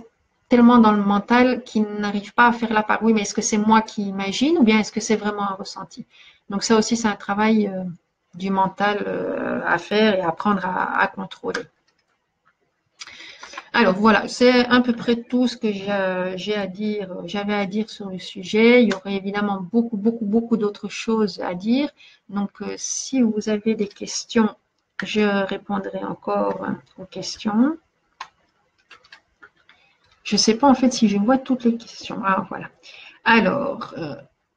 tellement dans le mental qu'ils n'arrivent pas à faire la part. Oui, mais est-ce que c'est moi qui imagine ou bien est-ce que c'est vraiment un ressenti? Donc ça aussi, c'est un travail du mental à faire et à apprendre à contrôler. Alors voilà, c'est à peu près tout ce que j'ai à dire, j'avais à dire sur le sujet. Il y aurait évidemment beaucoup d'autres choses à dire. Donc, si vous avez des questions, je répondrai encore aux questions. Je ne sais pas en fait si je vois toutes les questions. Ah, voilà. Alors,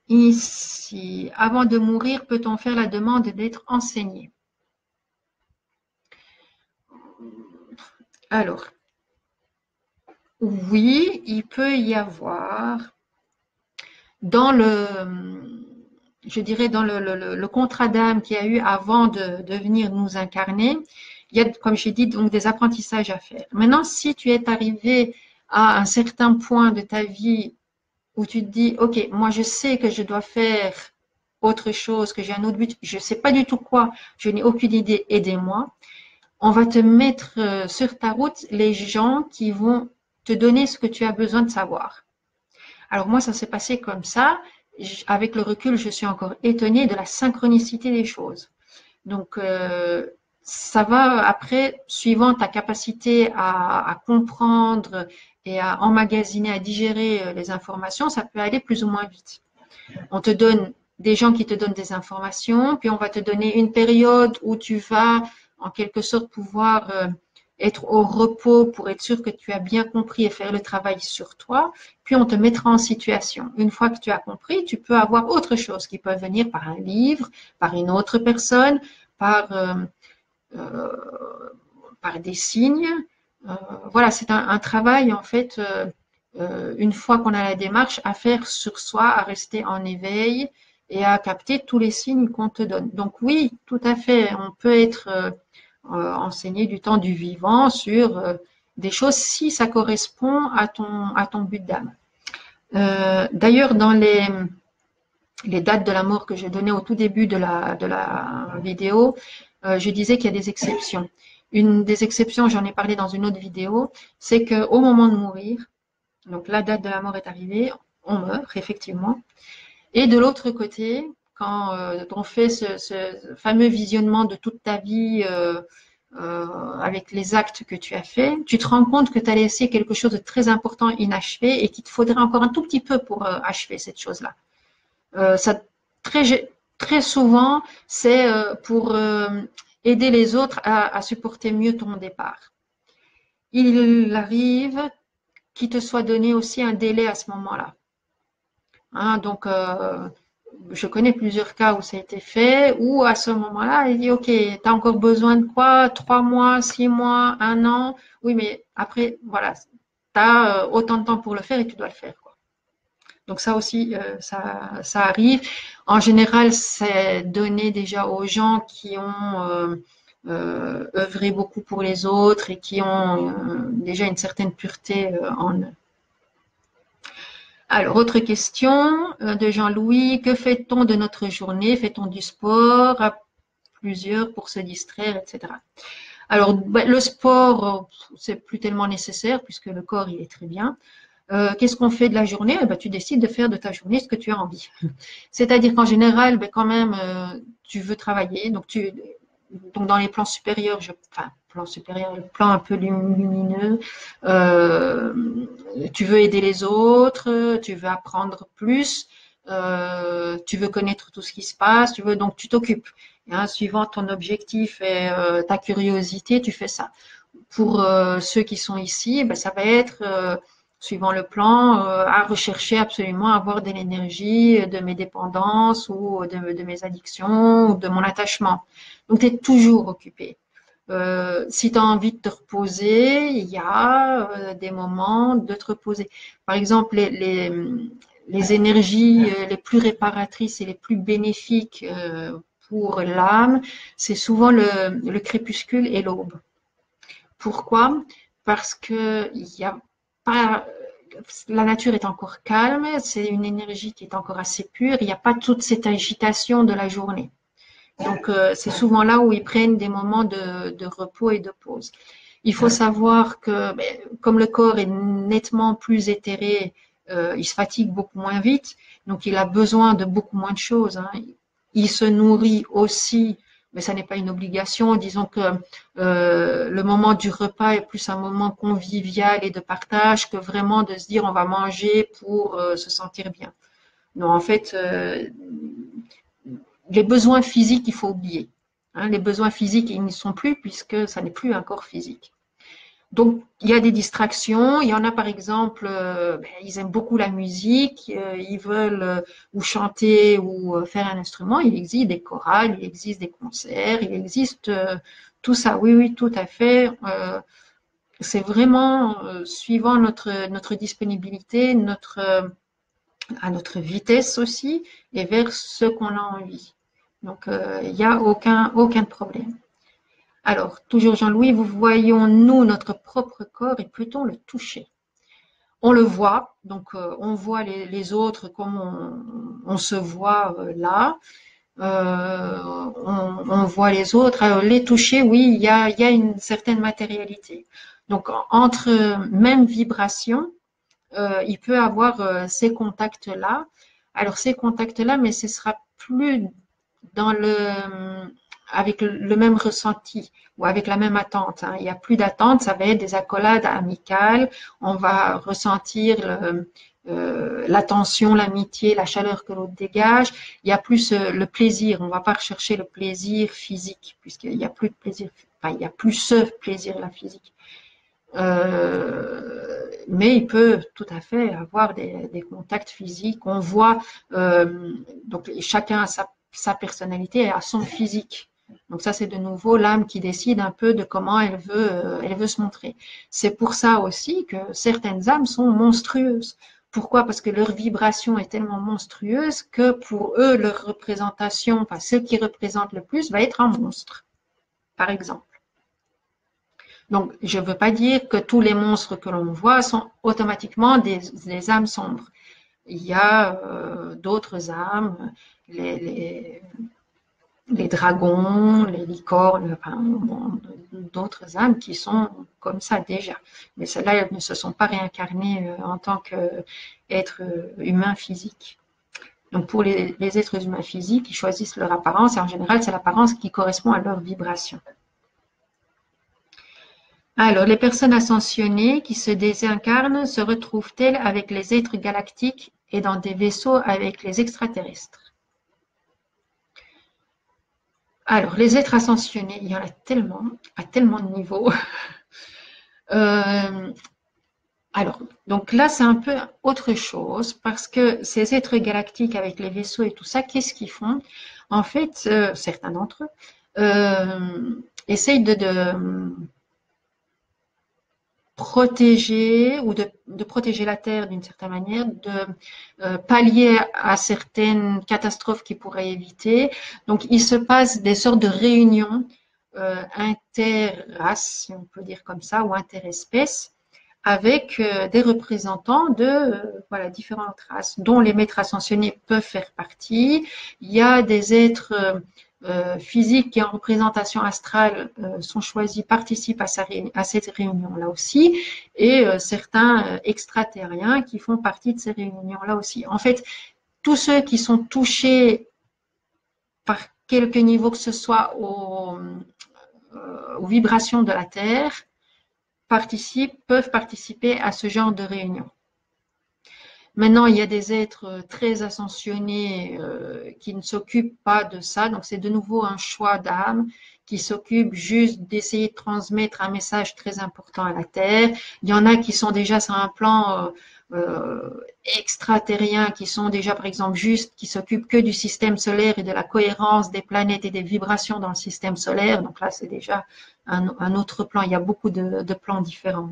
ici, avant de mourir, peut-on faire la demande d'être enseigné? Alors, oui, il peut y avoir dans je dirais dans le contrat d'âme qu'il y a eu avant de venir nous incarner, il y a, comme j'ai dit, donc des apprentissages à faire. Maintenant, si tu es arrivé à un certain point de ta vie où tu te dis, OK, moi je sais que je dois faire autre chose, que j'ai un autre but, je ne sais pas du tout quoi, je n'ai aucune idée, aidez-moi. On va te mettre sur ta route les gens qui vont te donner ce que tu as besoin de savoir. Alors moi, ça s'est passé comme ça. Avec le recul, je suis encore étonnée de la synchronicité des choses. Donc, ça va après, suivant ta capacité à comprendre et à emmagasiner, à digérer les informations, ça peut aller plus ou moins vite. On te donne des gens qui te donnent des informations, puis on va te donner une période où tu vas en quelque sorte pouvoir être au repos pour être sûr que tu as bien compris et faire le travail sur toi, puis on te mettra en situation. Une fois que tu as compris, tu peux avoir autre chose qui peut venir par un livre, par une autre personne, par, euh, par des signes. Voilà, c'est un travail en fait, une fois qu'on a la démarche, à faire sur soi, à rester en éveil et à capter tous les signes qu'on te donne. Donc oui, tout à fait, on peut être enseigné du temps du vivant sur des choses si ça correspond à ton but d'âme. D'ailleurs, dans les dates de la mort que j'ai données au tout début de la vidéo, je disais qu'il y a des exceptions. Une des exceptions, j'en ai parlé dans une autre vidéo, c'est qu'au moment de mourir, donc la date de la mort est arrivée, on meurt effectivement. Et de l'autre côté, quand on fait ce fameux visionnement de toute ta vie avec les actes que tu as faits, tu te rends compte que tu as laissé quelque chose de très important inachevé et qu'il te faudrait encore un tout petit peu pour achever cette chose-là. Ça, très souvent, c'est pour aider les autres à supporter mieux ton départ. Il arrive qu'il te soit donné aussi un délai à ce moment-là. Hein, donc, je connais plusieurs cas où ça a été fait, où à ce moment-là, il dit, OK, tu as encore besoin de quoi? 3 mois, 6 mois, un an? Oui, mais après, voilà, tu as autant de temps pour le faire et tu dois le faire, quoi. Donc ça aussi, ça arrive. En général, c'est donné déjà aux gens qui ont œuvré beaucoup pour les autres et qui ont déjà une certaine pureté en eux. Alors, autre question de Jean-Louis. Que fait-on de notre journée? Fait-on du sport à plusieurs pour se distraire, etc. Alors, le sport, c'est plus tellement nécessaire puisque le corps, il est très bien. Qu'est-ce qu'on fait de la journée? Tu décides de faire de ta journée ce que tu as envie. C'est-à-dire qu'en général, quand même, tu veux travailler. Donc, dans les plans supérieurs, plan supérieur, le plan un peu lumineux, tu veux aider les autres, tu veux apprendre plus, tu veux connaître tout ce qui se passe, donc tu t'occupes. Hein, suivant ton objectif et ta curiosité, tu fais ça. Pour ceux qui sont ici, ça va être suivant le plan, à rechercher absolument à avoir de l'énergie de mes dépendances ou de mes addictions ou de mon attachement. Donc, tu es toujours occupé. Si tu as envie de te reposer, il y a des moments de te reposer. Par exemple, les énergies les plus réparatrices et les plus bénéfiques pour l'âme, c'est souvent le crépuscule et l'aube. Pourquoi? parce que il y a pas, la nature est encore calme, c'est une énergie qui est encore assez pure, il n'y a pas toute cette agitation de la journée. Donc, c'est souvent là où ils prennent des moments de repos et de pause. Il faut savoir que, comme le corps est nettement plus éthéré, il se fatigue beaucoup moins vite, donc il a besoin de beaucoup moins de choses, hein. Il se nourrit aussi, mais ça n'est pas une obligation. Disons que le moment du repas est plus un moment convivial et de partage que vraiment de se dire on va manger pour se sentir bien. Non, en fait, les besoins physiques, il faut oublier. Hein, les besoins physiques, ils n'y sont plus puisque ça n'est plus un corps physique. Donc, il y a des distractions. Il y en a, par exemple, ils aiment beaucoup la musique, ils veulent ou chanter ou faire un instrument. Il existe des chorales, il existe des concerts, il existe tout ça. Oui, oui, tout à fait. C'est vraiment suivant notre disponibilité, à notre vitesse aussi, et vers ce qu'on a envie. Donc, il n'y a aucun problème. Alors, toujours Jean-Louis, voyons-nous notre propre corps et peut-on le toucher? On le voit, donc on voit les autres comme on se voit là. On voit les autres. Alors, les toucher, oui, il y a une certaine matérialité. Donc, entre même vibration, il peut avoir ces contacts-là. Alors, ces contacts-là, mais ce sera plus dans avec le même ressenti ou avec la même attente, hein. Il n'y a plus d'attente, ça va être des accolades amicales. On va ressentir l'attention, l'amitié, la chaleur que l'autre dégage. Il y a plus le plaisir. On ne va pas rechercher le plaisir physique puisqu'il n'y a plus de plaisir. Enfin, il n'y a plus ce plaisir-là physique. Mais il peut tout à fait avoir des contacts physiques. On voit, donc chacun a sa personnalité et a son physique. Donc ça, c'est de nouveau l'âme qui décide un peu de comment elle veut se montrer. C'est pour ça aussi que certaines âmes sont monstrueuses. Pourquoi? Parce que leur vibration est tellement monstrueuse que pour eux, leur représentation, enfin, ce qui représente le plus va être un monstre, par exemple. Donc, je ne veux pas dire que tous les monstres que l'on voit sont automatiquement des âmes sombres. Il y a d'autres âmes, les, les dragons, les licornes, enfin, bon, d'autres âmes qui sont comme ça déjà. Mais celles-là, elles ne se sont pas réincarnées en tant qu'êtres humains physiques. Donc, pour les êtres humains physiques, ils choisissent leur apparence et en général, c'est l'apparence qui correspond à leur vibration. Alors, les personnes ascensionnées qui se désincarnent se retrouvent-elles avec les êtres galactiques et dans des vaisseaux avec les extraterrestres? Alors, les êtres ascensionnés, il y en a tellement, à tellement de niveaux. Alors, donc là, c'est un peu autre chose parce que ces êtres galactiques avec les vaisseaux et tout ça, qu'est-ce qu'ils font? En fait, certains d'entre eux essayent de protéger ou de protéger la Terre d'une certaine manière, de pallier à certaines catastrophes qu'ils pourraient éviter. Donc, il se passe des sortes de réunions interraces, si on peut dire comme ça, ou interespèces, avec des représentants de voilà, différentes races, dont les maîtres ascensionnés peuvent faire partie. Il y a des êtres physiques qui en représentation astrale sont choisis, participent à cette réunion-là aussi, et certains extraterriens qui font partie de ces réunions-là aussi. En fait, tous ceux qui sont touchés par quelque niveau que ce soit aux vibrations de la Terre peuvent participer à ce genre de réunion. Maintenant, il y a des êtres très ascensionnés qui ne s'occupent pas de ça. Donc, c'est de nouveau un choix d'âme qui s'occupe juste d'essayer de transmettre un message très important à la Terre. Il y en a qui sont déjà sur un plan extraterrien, qui sont déjà, par exemple, juste, qui s'occupent que du système solaire et de la cohérence des planètes et des vibrations dans le système solaire. Donc là, c'est déjà un autre plan. Il y a beaucoup de plans différents.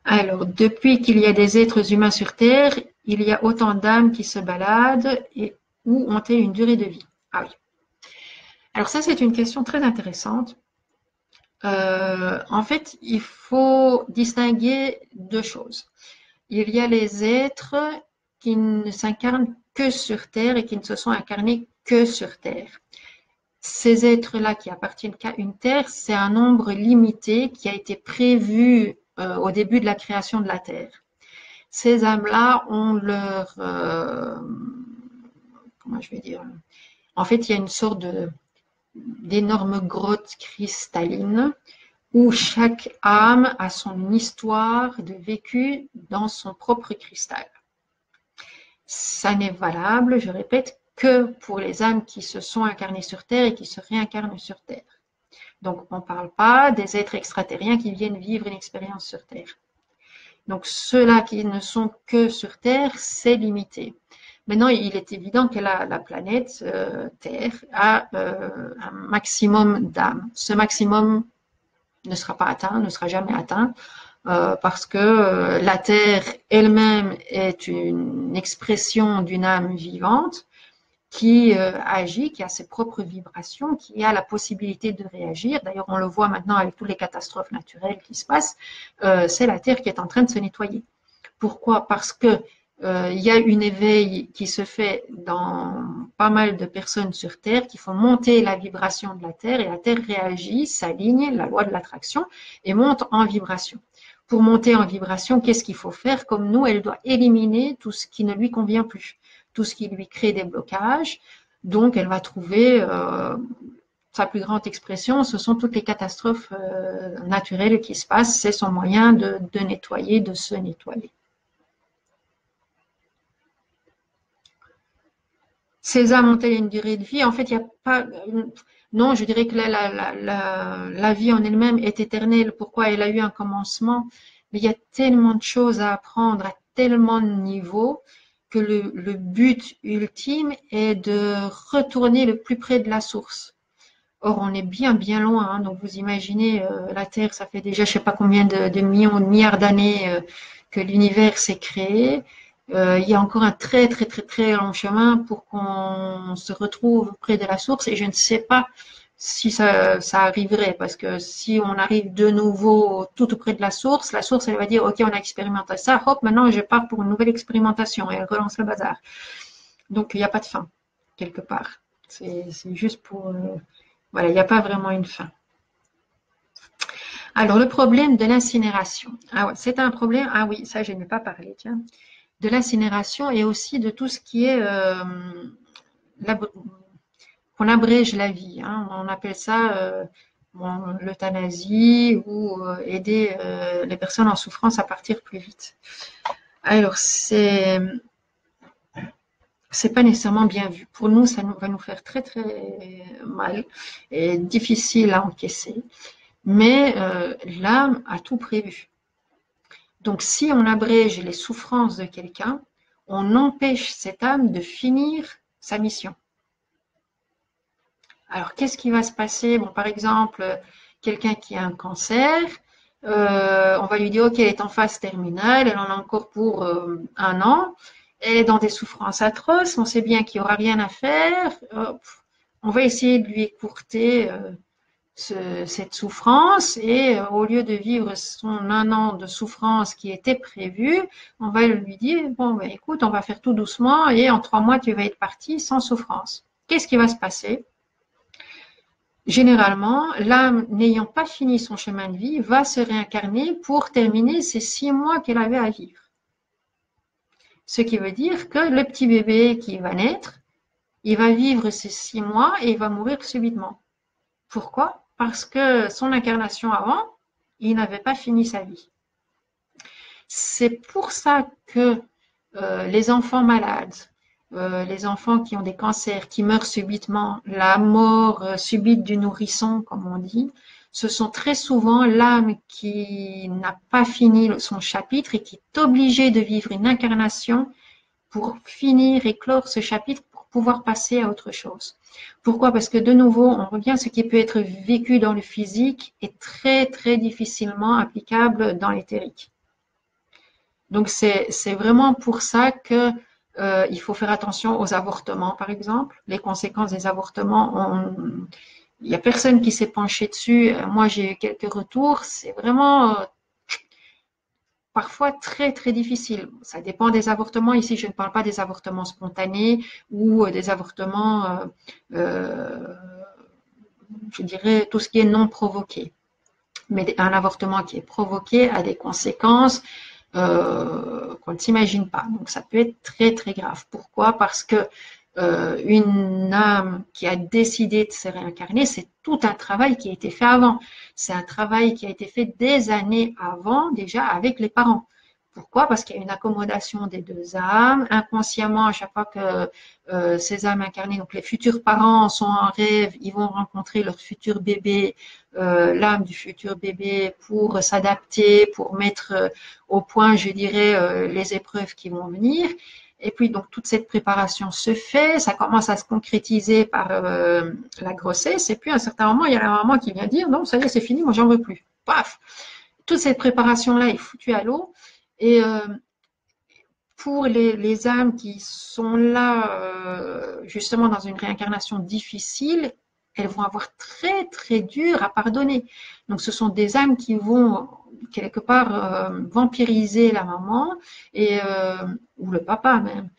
Alors, depuis qu'il y a des êtres humains sur Terre, il y a autant d'âmes qui se baladent et ou ont-elles une durée de vie? Ah oui. Alors ça, c'est une question très intéressante En fait, il faut distinguer deux choses. Il y a les êtres qui ne s'incarnent que sur Terre et qui ne se sont incarnés que sur Terre. Ces êtres-là qui appartiennent qu'à une Terre, c'est un nombre limité qui a été prévu au début de la création de la Terre. Ces âmes-là ont comment je vais dire, en fait, il y a une sorte d'énorme grotte cristalline où chaque âme a son histoire de vécu dans son propre cristal. Ça n'est valable, je répète, que pour les âmes qui se sont incarnées sur Terre et qui se réincarnent sur Terre. Donc, on ne parle pas des êtres extraterriens qui viennent vivre une expérience sur Terre. Donc, ceux-là qui ne sont que sur Terre, c'est limité. Maintenant, il est évident que la planète Terre a un maximum d'âmes. Ce maximum ne sera pas atteint, ne sera jamais atteint, parce que la Terre elle-même est une expression d'une âme vivante qui agit, qui a ses propres vibrations, qui a la possibilité de réagir. D'ailleurs, on le voit maintenant avec toutes les catastrophes naturelles qui se passent. C'est la Terre qui est en train de se nettoyer. Pourquoi? Parce que il y a une éveil qui se fait dans pas mal de personnes sur Terre qui font monter la vibration de la Terre et la Terre réagit, s'aligne, la loi de l'attraction, et monte en vibration. Pour monter en vibration, qu'est-ce qu'il faut faire? Comme nous, elle doit éliminer tout ce qui ne lui convient plus, tout ce qui lui crée des blocages. Donc, elle va trouver sa plus grande expression, ce sont toutes les catastrophes naturelles qui se passent. C'est son moyen de nettoyer, de se nettoyer. Ces âmes ont-elles une durée de vie? En fait, il n'y a pas. Non, je dirais que la vie en elle-même est éternelle. Pourquoi? Elle a eu un commencement. Mais il y a tellement de choses à apprendre à tellement de niveaux que le but ultime est de retourner le plus près de la source. Or, on est bien, bien loin. Hein. Donc, vous imaginez, la Terre, ça fait déjà je ne sais pas combien de millions, de milliards d'années que l'univers s'est créé. Il y a encore un très, très, très, très long chemin pour qu'on se retrouve près de la source. Et je ne sais pas si ça arriverait. Parce que si on arrive de nouveau tout près de la source, elle va dire, OK, on a expérimenté ça. Hop, maintenant, je pars pour une nouvelle expérimentation. Et elle relance le bazar. Donc, il n'y a pas de fin, quelque part. C'est juste pour... voilà, il n'y a pas vraiment une fin. Alors, le problème de l'incinération. Ah ouais, c'est un problème. Ah oui, ça, je n'ai pas parlé, tiens. De l'incinération et aussi de tout ce qui est qu'on abrège la vie. Hein. On appelle ça l'euthanasie ou aider les personnes en souffrance à partir plus vite. Alors, c'est pas nécessairement bien vu. Pour nous, ça va nous faire très très mal et difficile à encaisser. Mais l'âme a tout prévu. Donc, si on abrège les souffrances de quelqu'un, on empêche cette âme de finir sa mission. Alors, qu'est-ce qui va se passer? Bon, par exemple, quelqu'un qui a un cancer, on va lui dire, OK, elle est en phase terminale, elle en a encore pour 1 an, elle est dans des souffrances atroces, on sait bien qu'il n'y aura rien à faire, on va essayer de lui écourter cette souffrance et au lieu de vivre son 1 an de souffrance qui était prévu, on va lui dire, bon, ben, écoute, on va faire tout doucement et en 3 mois, tu vas être parti sans souffrance. Qu'est-ce qui va se passer? Généralement, l'âme n'ayant pas fini son chemin de vie va se réincarner pour terminer ces 6 mois qu'elle avait à vivre. Ce qui veut dire que le petit bébé qui va naître, il va vivre ces 6 mois et il va mourir subitement. Pourquoi? Parce que son incarnation avant, il n'avait pas fini sa vie. C'est pour ça que les enfants malades, les enfants qui ont des cancers, qui meurent subitement, la mort subite du nourrisson, comme on dit, ce sont très souvent l'âme qui n'a pas fini son chapitre et qui est obligée de vivre une incarnation pour finir et clore ce chapitre pour pouvoir passer à autre chose. Pourquoi? Parce que de nouveau, on revient, ce qui peut être vécu dans le physique est très, très difficilement applicable dans l'éthérique. Donc, c'est vraiment pour ça que il faut faire attention aux avortements, par exemple. Les conséquences des avortements, il n'y a personne qui s'est penché dessus. Moi, j'ai eu quelques retours. C'est vraiment parfois très, très difficile. Ça dépend des avortements. Ici, je ne parle pas des avortements spontanés ou des avortements, je dirais, tout ce qui est non provoqué. Mais un avortement qui est provoqué a des conséquences qu'on ne s'imagine pas. Donc, ça peut être très, très grave. Pourquoi? Parce que une âme qui a décidé de se réincarner, c'est tout un travail qui a été fait avant. C'est un travail qui a été fait des années avant, déjà avec les parents. Pourquoi? Parce qu'il y a une accommodation des deux âmes. Inconsciemment, à chaque fois que ces âmes incarnées, donc les futurs parents sont en rêve, ils vont rencontrer leur futur bébé, l'âme du futur bébé pour s'adapter, pour mettre au point, je dirais, les épreuves qui vont venir. Et puis, donc, toute cette préparation se fait, ça commence à se concrétiser par la grossesse. Et puis, à un certain moment, il y a la maman qui vient dire, non, ça y est, c'est fini, moi, j'en veux plus. Paf! Toute cette préparation-là est foutue à l'eau. Et pour les âmes qui sont là, justement, dans une réincarnation difficile, elles vont avoir très, très dur à pardonner. Donc, ce sont des âmes qui vont, quelque part, vampiriser la maman et, ou le papa même.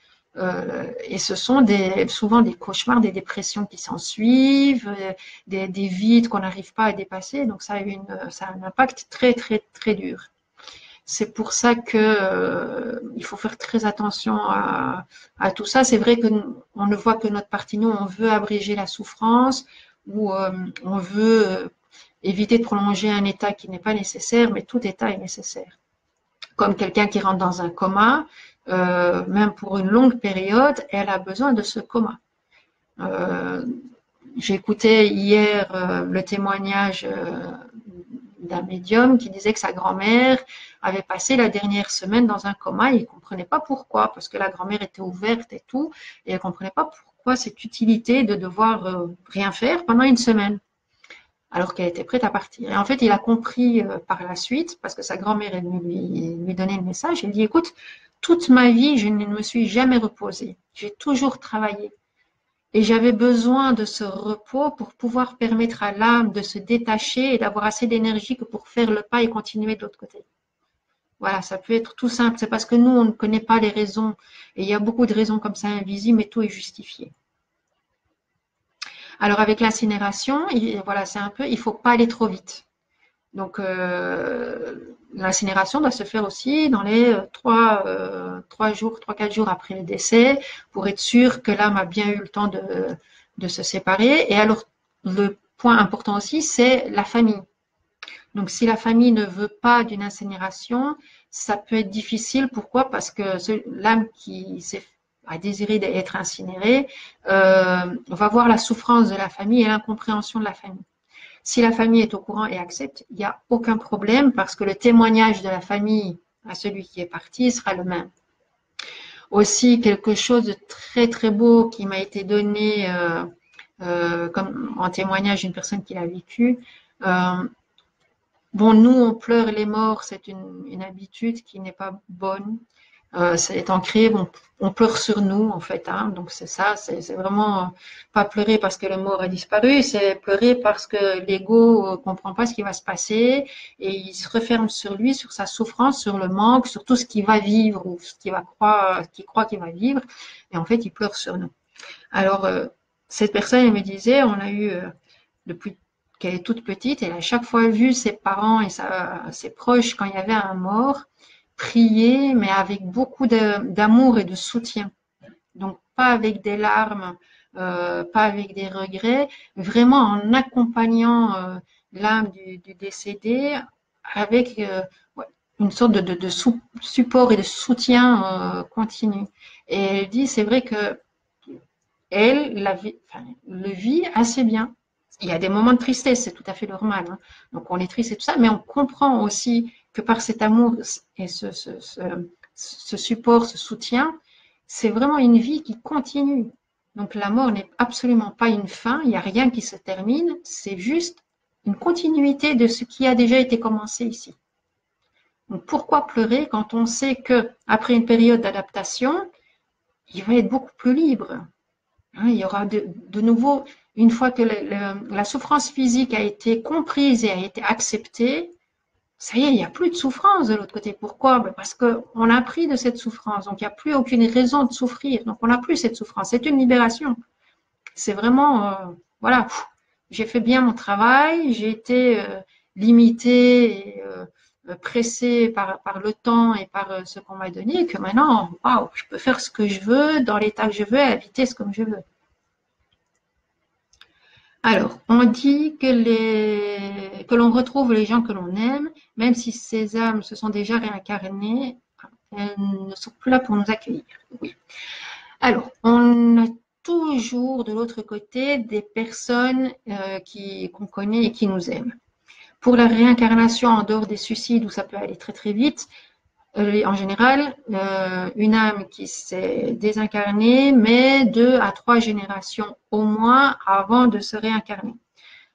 Et ce sont souvent des cauchemars, des dépressions qui s'en suivent, des vides qu'on n'arrive pas à dépasser. Donc, ça a un impact très, très, très dur. C'est pour ça que il faut faire très attention à tout ça. C'est vrai que on ne voit que notre partie, nous, on veut abréger la souffrance ou on veut éviter de prolonger un état qui n'est pas nécessaire, mais tout état est nécessaire. Comme quelqu'un qui rentre dans un coma, même pour une longue période, elle a besoin de ce coma. J'ai écouté hier le témoignage d'un médium qui disait que sa grand-mère avait passé la dernière semaine dans un coma et il ne comprenait pas pourquoi, parce que la grand-mère était ouverte et tout, et elle ne comprenait pas pourquoi cette utilité de devoir rien faire pendant une semaine, alors qu'elle était prête à partir. Et en fait, il a compris par la suite, parce que sa grand-mère est venue lui donner le message, il dit, écoute, toute ma vie, je ne me suis jamais reposée, j'ai toujours travaillé. Et j'avais besoin de ce repos pour pouvoir permettre à l'âme de se détacher et d'avoir assez d'énergie que pour faire le pas et continuer de l'autre côté. Voilà, ça peut être tout simple. C'est parce que nous, on ne connaît pas les raisons. Et il y a beaucoup de raisons comme ça invisibles, mais tout est justifié. Alors avec l'incinération, voilà, c'est un peu, il faut pas aller trop vite. Donc l'incinération doit se faire aussi dans les 3-4 jours après le décès, pour être sûr que l'âme a bien eu le temps de se séparer. Et alors le point important aussi, c'est la famille. Donc si la famille ne veut pas d'une incinération, ça peut être difficile. Pourquoi? Parce que l'âme qui a désiré d'être incinérée va voir la souffrance de la famille et l'incompréhension de la famille. Si la famille est au courant et accepte, il n'y a aucun problème parce que le témoignage de la famille à celui qui est parti sera le même. Aussi, quelque chose de très très beau qui m'a été donné comme en témoignage d'une personne qui l'a vécu. Bon, nous, on pleure les morts, c'est une habitude qui n'est pas bonne. C'est ancré, on pleure sur nous en fait, hein. Donc c'est ça, c'est vraiment pas pleurer parce que le mort a disparu, c'est pleurer parce que l'ego comprend pas ce qui va se passer et il se referme sur lui, sur sa souffrance, sur le manque, sur tout ce qu'il va vivre ou ce qu'il croit qu'il va vivre, et en fait il pleure sur nous. Alors cette personne, elle me disait, on a eu depuis qu'elle est toute petite, elle a chaque fois vu ses parents et ses proches quand il y avait un mort prier, mais avec beaucoup d'amour et de soutien. Donc, pas avec des larmes, pas avec des regrets, vraiment en accompagnant l'âme du décédé avec ouais, une sorte de support et de soutien continu. Et elle dit, c'est vrai que elle le vit assez bien. Il y a des moments de tristesse, c'est tout à fait normal, hein. Donc on est triste et tout ça, mais on comprend aussi que par cet amour et ce support, ce soutien, c'est vraiment une vie qui continue. Donc la mort n'est absolument pas une fin, il n'y a rien qui se termine, c'est juste une continuité de ce qui a déjà été commencé ici. Donc pourquoi pleurer quand on sait que après une période d'adaptation, il va être beaucoup plus libre, hein, il y aura de nouveau une fois que la souffrance physique a été comprise et a été acceptée, ça y est, il n'y a plus de souffrance de l'autre côté. Pourquoi? Ben parce qu'on a pris de cette souffrance, donc il n'y a plus aucune raison de souffrir. Donc on n'a plus cette souffrance. C'est une libération. C'est vraiment, voilà, j'ai fait bien mon travail, j'ai été limitée et pressée par le temps et par ce qu'on m'a donné, et que maintenant, waouh, je peux faire ce que je veux, dans l'état que je veux, à la vitesse comme je veux. Alors, on dit que l'on retrouve les gens que l'on aime, même si ces âmes se sont déjà réincarnées, elles ne sont plus là pour nous accueillir. Oui. Alors, on a toujours de l'autre côté des personnes qu'on connaît et qui nous aiment. Pour la réincarnation en dehors des suicides où ça peut aller très très vite, en général, une âme qui s'est désincarnée met 2 à 3 générations au moins avant de se réincarner.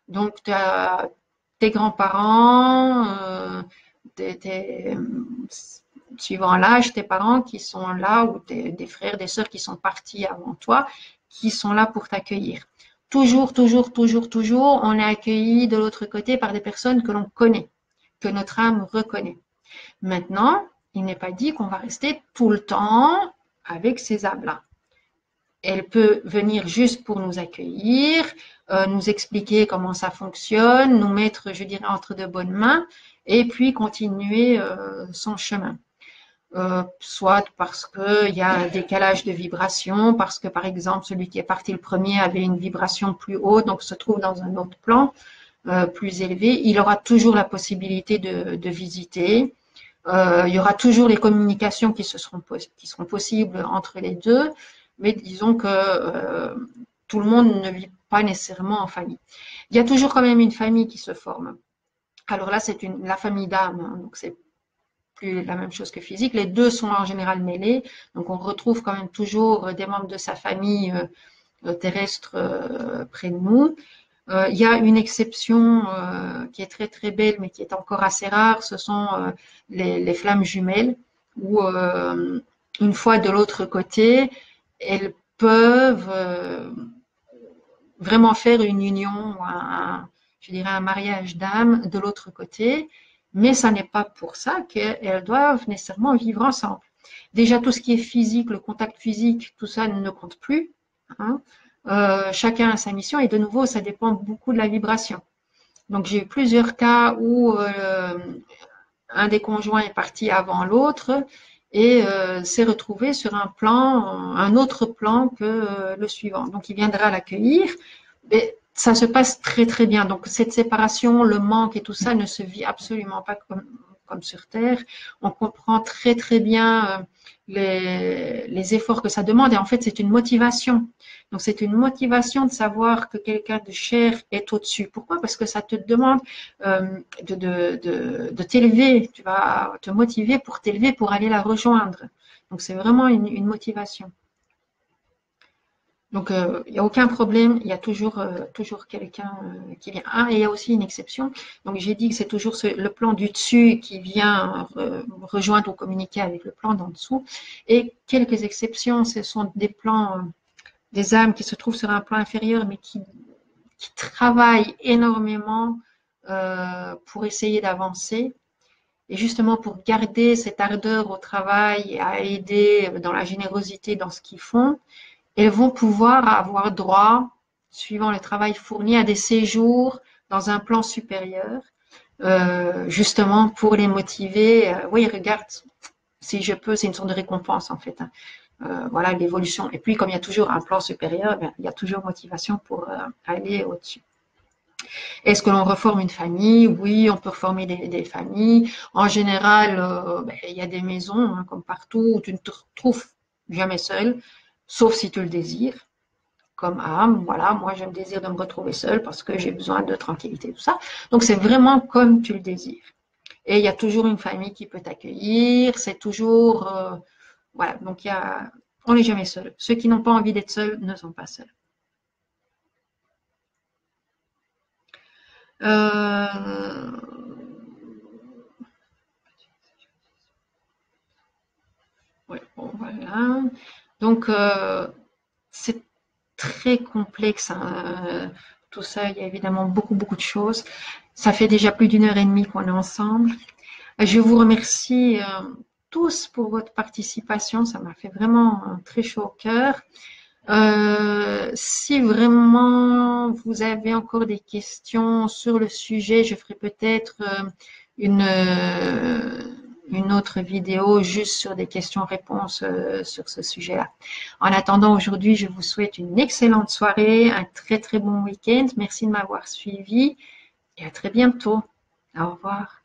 Donc, tu as tes grands-parents, suivant l'âge, tes parents qui sont là, ou des frères, des sœurs qui sont partis avant toi, qui sont là pour t'accueillir. Toujours, toujours, toujours, toujours, on est accueilli de l'autre côté par des personnes que l'on connaît, que notre âme reconnaît. Maintenant, il n'est pas dit qu'on va rester tout le temps avec ces âmes-là. Elle peut venir juste pour nous accueillir, nous expliquer comment ça fonctionne, nous mettre, je dirais, entre de bonnes mains, et puis continuer son chemin. Soit parce qu'il y a un décalage de vibration, parce que par exemple celui qui est parti le premier avait une vibration plus haute, donc se trouve dans un autre plan plus élevé, il aura toujours la possibilité de visiter. Il y aura toujours les communications qui seront possibles entre les deux, mais disons que tout le monde ne vit pas nécessairement en famille. Il y a toujours quand même une famille qui se forme. Alors là, c'est la famille d'âme, hein, donc c'est plus la même chose que physique. Les deux sont en général mêlés, donc on retrouve quand même toujours des membres de sa famille terrestre près de nous. Il y a une exception qui est très très belle, mais qui est encore assez rare, ce sont les flammes jumelles, où une fois de l'autre côté, elles peuvent vraiment faire une union, je dirais un mariage d'âme de l'autre côté, mais ça n'est pas pour ça qu'elles doivent nécessairement vivre ensemble. Déjà, tout ce qui est physique, le contact physique, tout ça ne compte plus. Hein. Chacun a sa mission et de nouveau, ça dépend beaucoup de la vibration. Donc, j'ai eu plusieurs cas où un des conjoints est parti avant l'autre et s'est retrouvé sur un autre plan que le suivant. Donc, il viendra l'accueillir, mais ça se passe très très bien. Donc, cette séparation, le manque et tout ça ne se vit absolument pas comme sur Terre. On comprend très très bien les efforts que ça demande et en fait, c'est une motivation. Donc, c'est une motivation de savoir que quelqu'un de cher est au-dessus. Pourquoi? Parce que ça te demande de t'élever. Tu vas te motiver pour t'élever, pour aller la rejoindre. Donc, c'est vraiment une motivation. Donc, il n'y a aucun problème, il y a toujours quelqu'un qui vient. Ah, et il y a aussi une exception. Donc, j'ai dit que c'est toujours le plan du dessus qui vient rejoindre ou communiquer avec le plan d'en dessous. Et quelques exceptions, ce sont des plans, des âmes qui se trouvent sur un plan inférieur, mais qui travaillent énormément pour essayer d'avancer. Et justement, pour garder cette ardeur au travail et à aider dans la générosité dans ce qu'ils font, elles vont pouvoir avoir droit, suivant le travail fourni, à des séjours dans un plan supérieur, justement pour les motiver. Oui, regarde, si je peux, c'est une sorte de récompense en fait. Hein. Voilà l'évolution. Et puis, comme il y a toujours un plan supérieur, ben, il y a toujours motivation pour aller au-dessus. Est-ce que l'on reforme une famille? Oui, on peut reformer des familles. En général, ben, il y a des maisons, hein, comme partout, où tu ne te retrouves jamais seul, sauf si tu le désires. Comme âme, voilà, moi je me désire de me retrouver seule parce que j'ai besoin de tranquillité, tout ça. Donc c'est vraiment comme tu le désires. Et il y a toujours une famille qui peut t'accueillir, c'est toujours, voilà, donc on n'est jamais seul. Ceux qui n'ont pas envie d'être seuls ne sont pas seuls. Euh, ouais, bon, voilà. Donc c'est très complexe, hein. Tout ça, il y a évidemment beaucoup de choses. Ça fait déjà plus d'1 heure et demie qu'on est ensemble. Je vous remercie tous pour votre participation. Ça m'a fait vraiment très chaud au cœur. Si vraiment vous avez encore des questions sur le sujet, je ferai peut-être une, euh, une autre vidéo juste sur des questions-réponses sur ce sujet-là. En attendant, aujourd'hui, je vous souhaite une excellente soirée, un très bon week-end. Merci de m'avoir suivi et à très bientôt. Au revoir.